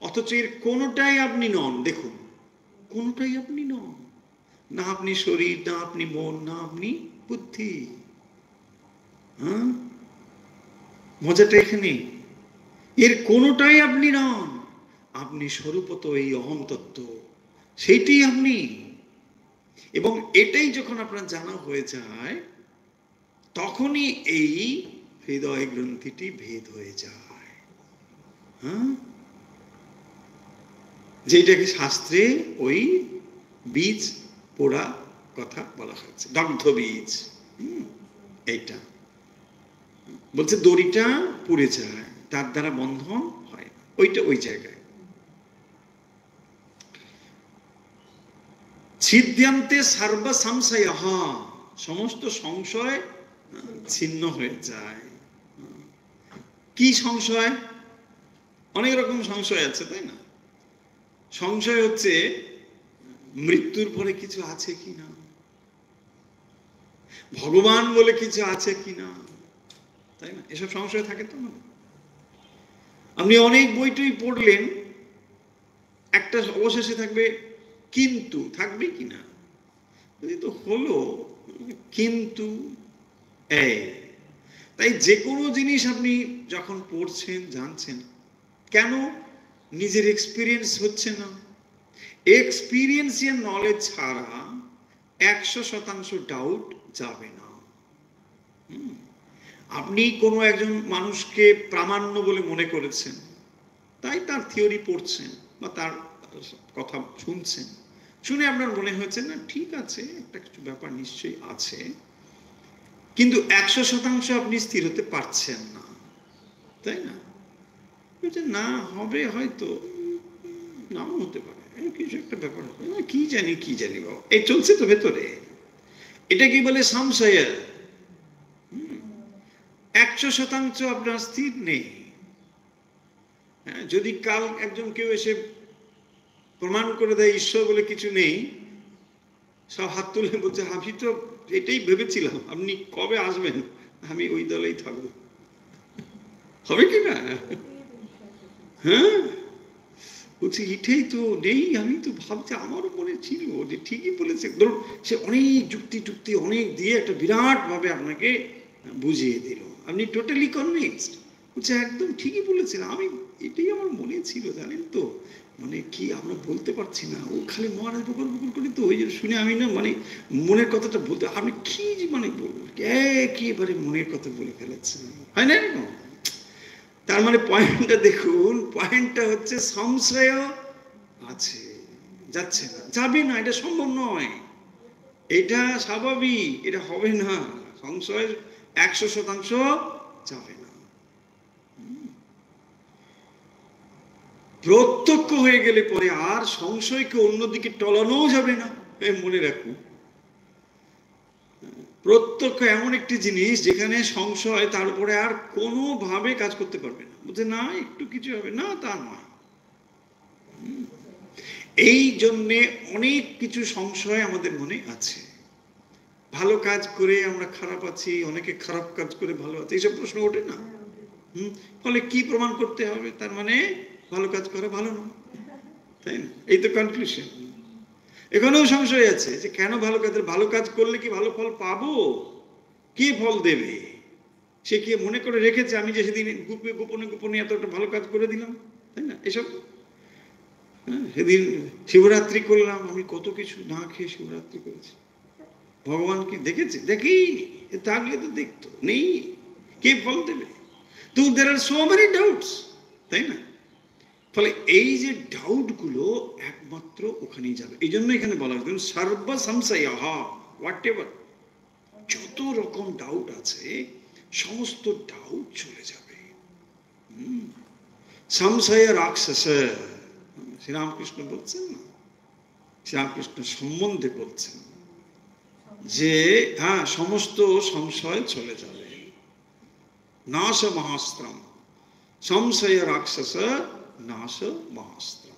অথচ এর কোনোটাই আপনি নন। দেখুন, কোনোটাই আপনি নন। না আপনি শরীর, না আপনি মন, না আপনি বুদ্ধি। হ্যাঁ, মজাটা এখানে। এর কোনোটাই আপনি নন। আপনি স্বরূপত এই অহম তত্ত্ব, সেইটি আপনি। এবং এটাই যখন আপনার জানা হয়ে যায় তখনই এই হৃদয় গ্রন্থিটি ভেদ হয়ে যায়। হ্যাঁ, যেটাকে শাস্ত্রে ওই বীজ পোড়া কথা বলা হয়েছে, দগ্ধ বীজ। এইটা বলছে দড়িটা পুড়ে যায়, তার দ্বারা বন্ধন হয়, ওইটা ওই জায়গায়। ছিদ্যান্তে সর্ব সংশয়, সমস্ত সংশয় ছিন্ন হয়ে যায়। কি সংশয়? অনেক রকম সংশয় আছে, তাই না? সংশয় হচ্ছে মৃত্যুর পরে কিছু আছে কিনা, ভগবান বলে কিছু আছে কিনা, তাই না? এসব সংশয় থাকে তো না? আপনি অনেক বইটই পড়লেন, একটা অবশেষে থাকবে কিন্তু, থাকবে কিনা তো হলো কিন্তু। তাই যে কোনো জিনিস আপনি যখন পড়ছেন, জানছেন, কেন? নিজের এক্সপিরিয়েন্স হচ্ছে না। এক্সপিরিয়েন্সিয়াল নলেজ ছাড়া 100% ডাউট যাবে না। আপনি কোনো একজন মানুষকে প্রামাণ্য বলে মনে করেছেন, তাই তার থিওরি পড়ছেন বা তার কথা শুনছেন, শুনে আপনার মনে হয়েছে না ঠিক আছে, একটা কিছু ব্যাপার নিশ্চয়ই আছে, কিন্তু 100% আপনি স্থির হতে পারছেন না, তাই না? না হবে, হয়তো নাও হতে পারে, কিছু একটা ব্যাপার হবে, কি জানি বাবা, এই চলছে তো ভেতরে। এটা কি বলে? সংশয়। 100% আপনার স্থির নেই। যদি কাল একজন কেউ এসে প্রমাণ করে দেয় ঈশ্বর বলে কিছু নেই, সব হাত তুলে বলছে আমি তো এটাই ভেবেছিলাম, আপনি কবে আসবেন, আমি ওই দলেই থাকবো। হবে কি না? হ্যাঁ, বলছি এটাই তো নেই, আমি তো ভাবছি, আমারও মনে ছিল যে ঠিকই বলেছে। ধরুন সে অনেক যুক্তি অনেক দিয়ে একটা বিরাট ভাবে আপনাকে বুঝিয়ে দিল, আপনি টোটালি কনভিন্সড, বলছে একদম ঠিকই বলেছিলাম, আমি এটাই আমার মনে ছিল, জানেন তো, মানে কি আমরা বলতে পারছি না, ও খালি মহারাজ বকর করি তো, ওই যে শুনে আমি না মানে মনের কথাটা বলতে, আপনি কি মানে বলবো, একেবারে মনের কথা বলে ফেলেছেন, হয় না এরকম? তার মানে পয়েন্টটা দেখুন, পয়েন্টটা হচ্ছে সংশয় আছে, যাচ্ছে না, যাবে না, এটা সম্ভব নয়, এটা স্বাভাবিক, এটা হবে না, সংশয় 100% যাবে না। প্রত্যক্ষ হয়ে গেলে পরে আর সংশয়কে অন্যদিকে টলানো যাবে না, মনে রাখুন। প্রত্যক্ষ এমন একটি জিনিস যেখানে সংশয় তার উপরে আর কোনোভাবে কাজ করতে পারবে না, বলছে না একটু কিছু হবে না, তা নয়। এই জন্যে অনেক কিছু সংশয় আমাদের মনে আছে। ভালো কাজ করে আমরা খারাপ আছি, অনেকে খারাপ কাজ করে ভালো আছে, এইসব প্রশ্ন ওঠে না? ফলে কি প্রমাণ করতে হবে? তার মানে ভালো কাজ করা ভালো নয়, তাই না? এই তো কনক্লুশন। এখানেও সংশয় আছে যে কেন ভালো কাজ করলে কি ভালো ফল পাবো, কে ফল দেবে? সে কি মনে করে রেখেছে আমি যে সেদিন গোপনে এত একটা ভালো কাজ করে দিলাম, তাই না? এসব সেদিন শিবরাত্রি করলাম, আমি কত কিছু না খেয়ে শিবরাত্রি করেছি, ভগবান কি দেখেছে? দেখেইনি, থাকলে তো দেখতো, নেই, কে ফল দেবে? তো there are so many doubts, তাই না? ফলে এই যে ডাউট গুলো একমাত্র ওখানেই যাবে। এই জন্য এখানে বলা হয়েছে সর্ব সংশয়, হোয়াট এভার, যত রকম ডাউট আছে সমস্ত ডাউট চলে যাবে। সংশয় রাক্ষস, শ্রীরামকৃষ্ণ বলছেন না, শ্রীরামকৃষ্ণ সম্বন্ধে বলছেন যে হ্যাঁ, সমস্ত সংশয় চলে যাবে। নাশ মহাস্ত্রম সংশয় রাক্ষস নাশ মহাস্ত্রম।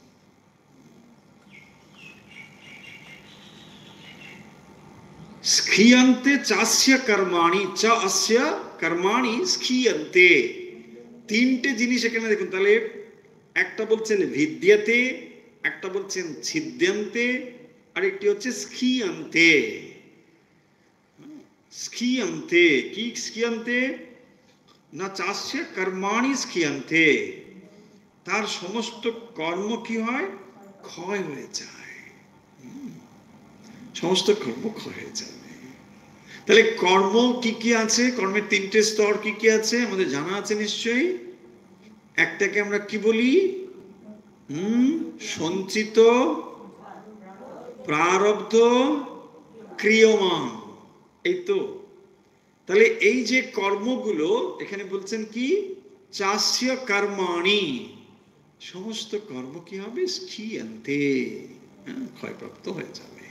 স্ক্ষীয়ন্তে চাস্য কর্মাণি চ অস্য কর্মাণি স্ক্ষীয়ন্তে। তিনটে জিনিস এখানে দেখুন তাহলে, একটা বলছেন ভিদ্যতে, একটা বলছেন ছিদ্যন্তে, আরেকটি হচ্ছে স্ক্ষীয়ন্তে। স্ক্ষীয়ন্তে কি? স্ক্ষীয়ন্তে না চাস্য কর্মাণি স্ক্ষীয়ন্তে, তার সমস্ত কর্ম কি হয়? ক্ষয় হয়ে যায়। সমস্ত কর্ম ক্ষয় হয়ে যাবে। তাহলে কর্ম কি কি আছে? কর্মের তিনটে স্তর কি কি আছে আমাদের জানা আছে নিশ্চয়ই। একটাকে আমরা কি বলি? সঞ্চিত, প্রারব্ধ, ক্রিয়মান। এই তো। তাহলে এই যে কর্মগুলো এখানে বলছেন কি? চাস্য কর্মাণি, সমস্ত কর্ম কি হবে? স্ক্ষীয়ন্তে, ক্ষয়প্রাপ্ত হয়ে যাবে।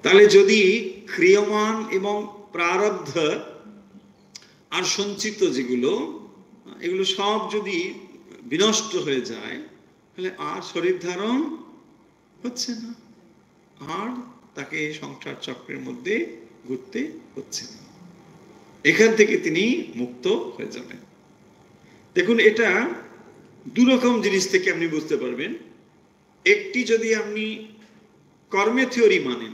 তাহলে যদি ক্রিয়মান এবং প্রারব্ধ আর সঞ্চিত যেগুলো, এগুলো সব যদি বিনষ্ট হয়ে যায়, তাহলে আর শরীর ধারণ হচ্ছে না, আর তাকে সংসার চক্রের মধ্যে ঘুরতে হচ্ছে না। এখান থেকে তিনি মুক্ত হয়ে যাবেন। দেখুন, এটা দুরকম জিনিস থেকে আপনি বুঝতে পারবেন। একটি যদি আপনি কর্মে থিওরি মানেন,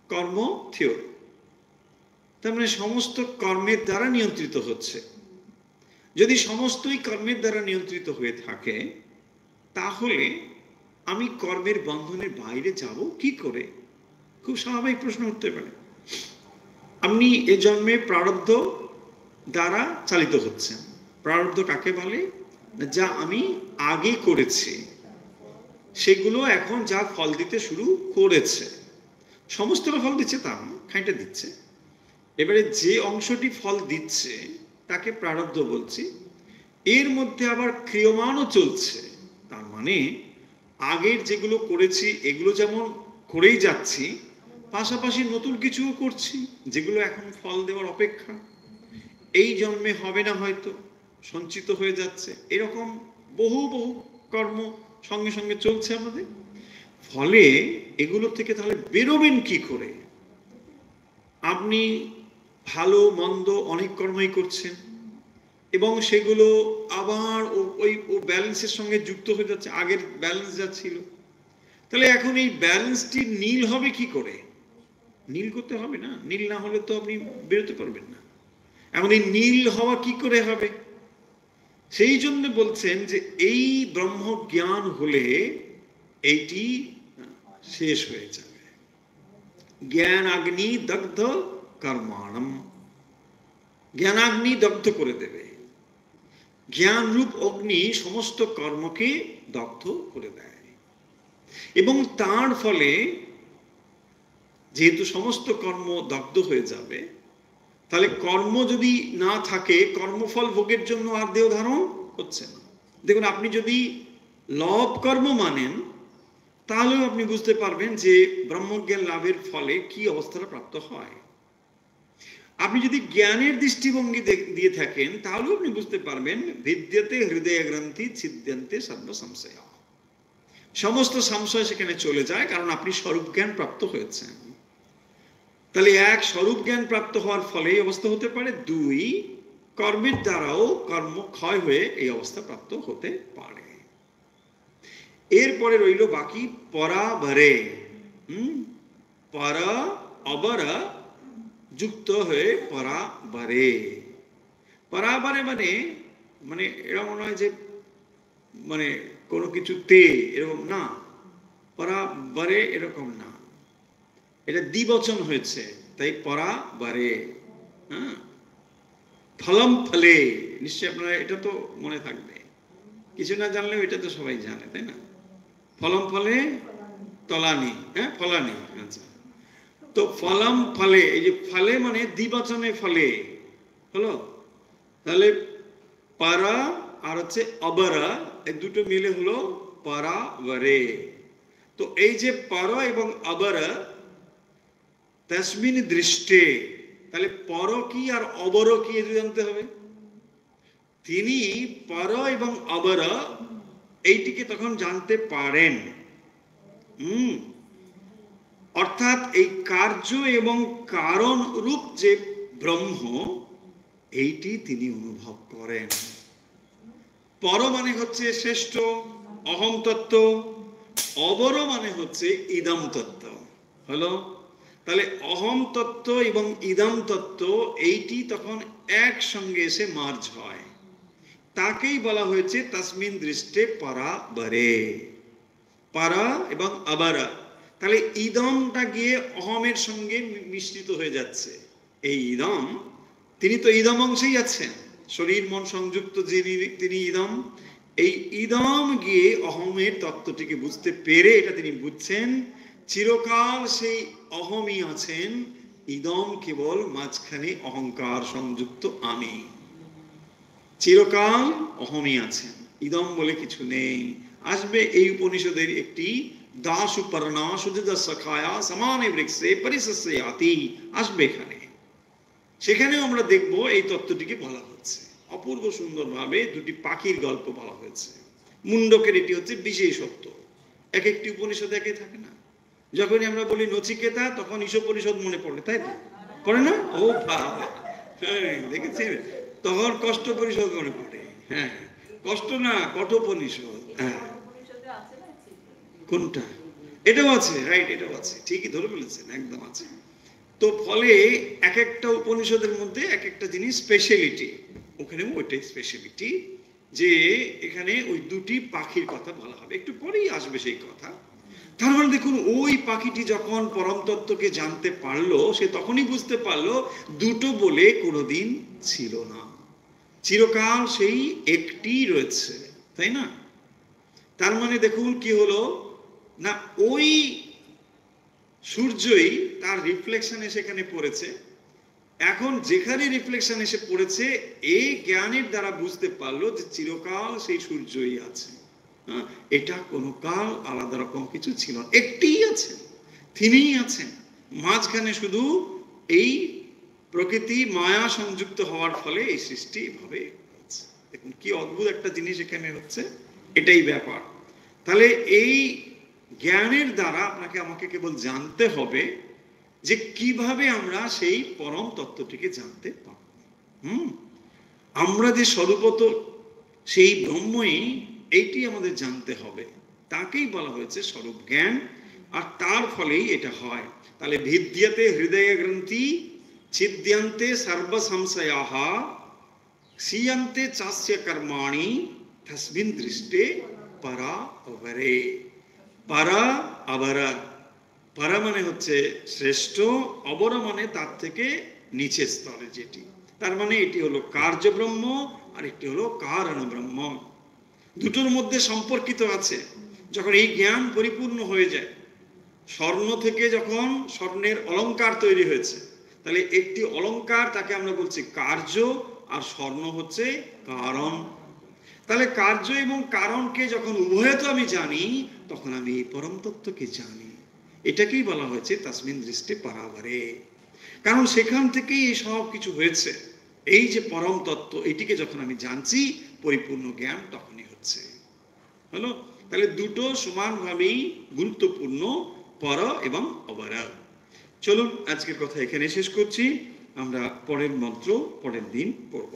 কর্ম থিওরি, তার মানে সমস্ত কর্মের দ্বারা নিয়ন্ত্রিত হচ্ছে। যদি সমস্তই কর্মের দ্বারা নিয়ন্ত্রিত হয়ে থাকে, তাহলে আমি কর্মের বন্ধনের বাইরে যাব কি করে? খুব স্বাভাবিক প্রশ্ন উঠতে পারে। আপনি এ জন্মে প্রারব্ধ দ্বারা চালিত হচ্ছেন। প্রারব্ধ কাকে বলে? যা আমি আগে করেছি সেগুলো এখন যা ফল দিতে শুরু করেছে। সমস্তটা ফল দিচ্ছে তা না, খানিকটা দিচ্ছে। এবারে যে অংশটি ফল দিচ্ছে তাকে প্রারব্ধ বলছি। এর মধ্যে আবার ক্রিয়মানও চলছে। তার মানে আগের যেগুলো করেছি এগুলো যেমন করেই যাচ্ছি, পাশাপাশি নতুন কিছুও করছি যেগুলো এখন ফল দেওয়ার অপেক্ষা। এই জন্মে হবে না হয়তো, সঞ্চিত হয়ে যাচ্ছে। এরকম বহু বহু কর্ম সঙ্গে সঙ্গে চলছে আমাদের। ফলে এগুলো থেকে তাহলে বেরোবেন কি করে? আপনি ভালো মন্দ অনেক কর্মই করছেন এবং সেগুলো আবার ওই ব্যালেন্সের সঙ্গে যুক্ত হয়ে যাচ্ছে, আগের ব্যালেন্স যা ছিল। তাহলে এখন এই ব্যালেন্সটি নীল হবে কি করে? নীল করতে হবে না, নীল না হলে তো আপনি বেরোতে পারবেন না। এখন এই নীল হওয়া কি করে হবে? সেই জন্য বলছেন যে এই ব্রহ্ম জ্ঞান হলে এইটি শেষ হয়ে যাবে। জ্ঞানাগ্নি দগ্ধ কর্মাণম, জ্ঞানাগ্নি দগ্ধ করে দেবে। জ্ঞান রূপ অগ্নি সমস্ত কর্মকে দগ্ধ করে দেয় এবং তার ফলে যেহেতু সমস্ত কর্ম দগ্ধ হয়ে যাবে, তাহলে কর্ম যদি না থাকে, কর্মফল ভোগের জন্য আর দেহ ধারণ হচ্ছে না। দেখুন, আপনি যদি লব কর্ম মানেন তাহলেও আপনি বুঝতে পারবেন যে ব্রহ্মজ্ঞান লাভের ফলে কি অবস্থাটা প্রাপ্ত হয়। আপনি যদি জ্ঞানের দৃষ্টিভঙ্গি দিয়ে থাকেন তাহলেও আপনি বুঝতে পারবেন ভিদ্যতে হৃদয় গ্রন্থি ছিদ্যন্তে সর্ব সংশয়, সমস্ত সংশয় সেখানে চলে যায়, কারণ আপনি স্বরূপ জ্ঞান প্রাপ্ত হয়েছেন। তাহলে এক, স্বরূপ জ্ঞান প্রাপ্ত হওয়ার ফলে এই অবস্থা হতে পারে। দুই, কর্মের দ্বারাও কর্ম ক্ষয় হয়ে এই অবস্থা প্রাপ্ত হতে পারে। এরপরে রইল বাকি পরাবরে। পরা অবরা যুক্ত হয়ে পরাবরে। পরাবরে মানে মানে এরকম নয় যে মানে কোনো কিছুতে এরকম না, পরাবরে এরকম না, এটা দ্বিবচন হয়েছে, তাই পরাবরে। হ্যাঁ, ফলম ফলে, নিশ্চয়ই আপনারা এটা তো মনে থাকবে, কিছু না জানলেও এটা তো সবাই জানে, তাই না? ফলম ফলে তলানি, হ্যাঁ ফলানি। আচ্ছা, তো ফলম ফলে, এই যে ফলে মানে দ্বিবচনে ফলে হলো। তাহলে পারা আর হচ্ছে অবরা, এই দুটো মিলে হলো পরাবরে। তো এই যে পর এবং অবর, তস্মিন দৃষ্টে, তাহলে পর কি আর অবর কি এটা জানতে হবে। তিনি পর এবং অবর এইটিকে তখন জানতে পারেন। অর্থাৎ এই কার্য এবং কারণ রূপ যে ব্রহ্ম, এইটি তিনি অনুভব করেন। পর মানে হচ্ছে শ্রেষ্ঠ অহম তত্ত্ব, অবর মানে হচ্ছে ইদম তত্ত্ব। হলো, তাহলে অহম তত্ত্ব এবং ইদম তত্ত্ব এইটি তখন একসঙ্গে এসে মার্জ হয়, তাকেই বলা হয়েছে তস্মিন দৃষ্টে পরা বরে, পারা এবং আবারা। তাহলে ইদমটা গিয়ে অহমের সঙ্গে মিশ্রিত হয়ে যাচ্ছে। এই ইদম, তিনি তো ইদম অংশেই আছেন, শরীর মন সংযুক্ত যিনি তিনি ইদম। এই ইদম গিয়ে অহমের তত্ত্বটিকে বুঝতে পেরে এটা তিনি বুঝছেন চিরকাল সেই অহমই আছেন, ইদম কেবল মাঝখানে অহংকার সংযুক্ত আমি। চিরকাল অহমই আছেন, ইদম বলে কিছু নেই। আসবে এই উপনিষদের একটি দাস উপর্ণা সুযোগ সখায়া সমানে বৃক্ষে পরিসস্যে আতি, আসবে এখানে। সেখানেও আমরা দেখব এই তত্ত্বটিকে বলা হচ্ছে অপূর্ব সুন্দরভাবে। দুটি পাখির গল্প বলা হয়েছে। মুন্ডকের এটি হচ্ছে বিশেষত্ব, এক একটি উপনিষদ একে থাকে না। যখনই আমরা বলি নচিকেতা, তখন ঈশোপনিষদ মনে পড়ে, তাই তো পড়ে না? ও বাবা, হ্যাঁ দেখেছেন, তখন কষ্ট পরিষদ মনে পড়ে। হ্যাঁ, কষ্ট না, কঠোপনিষদ। হ্যাঁ, কোনটা? এটাও আছে, রাইট, এটাও আছে, ঠিকই ধরে বলেছেন, একদম আছে। তো ফলে এক একটা উপনিষদের মধ্যে এক একটা জিনিস স্পেশালিটি, ওখানেও ওইটাই স্পেশালিটি, যে এখানে ওই দুটি পাখির কথা বলা হবে, একটু পরেই আসবে সেই কথা। তার মানে দেখুন, ওই পাখিটি যখন পরম তত্ত্বকে জানতে পারলো, সে তখনই বুঝতে পারলো দুটো বলে কোনোদিন ছিল না, চিরকাল সেই একটি রয়েছে, তাই না? তার মানে দেখুন কি হলো না, ওই সূর্যই তার রিফ্লেকশন সেখানে পড়েছে। এখন যেখানে রিফ্লেকশন এসে পড়েছে, এই জ্ঞানের দ্বারা বুঝতে পারলো যে চিরকাল সেই সূর্যই আছে, এটা কোনো কাল আলাদা রকম কিছু ছিল না, একটিই আছেন, তিনিই আছেন। মাঝখানে শুধু এই প্রকৃতি মায়া সংযুক্ত হওয়ার ফলে এই সৃষ্টি এভাবে হচ্ছে। দেখুন কি অদ্ভুত একটা জিনিস এখানে হচ্ছে, এটাই ব্যাপার। তাহলে এই জ্ঞানের দ্বারা আপনাকে আমাকে কেবল জানতে হবে যে কিভাবে আমরা সেই পরম তত্ত্বটিকে জানতে পারব। আমরা যে স্বরূপত সেই ব্রহ্মই, এইটি আমাদের জানতে হবে, তাকেই বলা হয়েছে স্বরূপ জ্ঞান, আর তার ফলেই এটা হয়। তাহলে ভিদ্যতে হৃদয় গ্রন্থি ছিদ্যন্তে সর্ব সংশয়াঃ ক্ষীয়ন্তে চাস্য কর্মাণি তস্মিন দৃষ্টে পরা অবরে। পারা অবরা, পারা মানে হচ্ছে শ্রেষ্ঠ, অবরা মানে তার থেকে নিচের স্তরে যেটি। তার মানে এটি হলো কার্য ব্রহ্ম আর একটি হলো কারণ ব্রহ্ম, দুটোর মধ্যে সম্পর্কিত আছে। যখন এই জ্ঞান পরিপূর্ণ হয়ে যায়, স্বর্ণ থেকে যখন স্বর্ণের অলংকার তৈরি হয়েছে, তাহলে একটি অলংকার, তাকে আমরা বলছি কার্য, আর স্বর্ণ হচ্ছে কারণ। তাহলে কার্য এবং কারণকে যখন উভয় তো আমি জানি, তখন আমি এই পরম তত্ত্বকে জানি। এটাকেই বলা হয়েছে তস্মিন দৃষ্টে পরাবরে, কারণ সেখান থেকেই এই সব কিছু হয়েছে। এই যে পরম তত্ত্ব, এটিকে যখন আমি জানছি, পরিপূর্ণ জ্ঞান তখনই হচ্ছে। হলো, তাহলে দুটো সমানভাবেই গুরুত্বপূর্ণ, পর এবং অবরা। চলুন আজকের কথা এখানে শেষ করছি, আমরা পরের মন্ত্র পরের দিন পড়ব।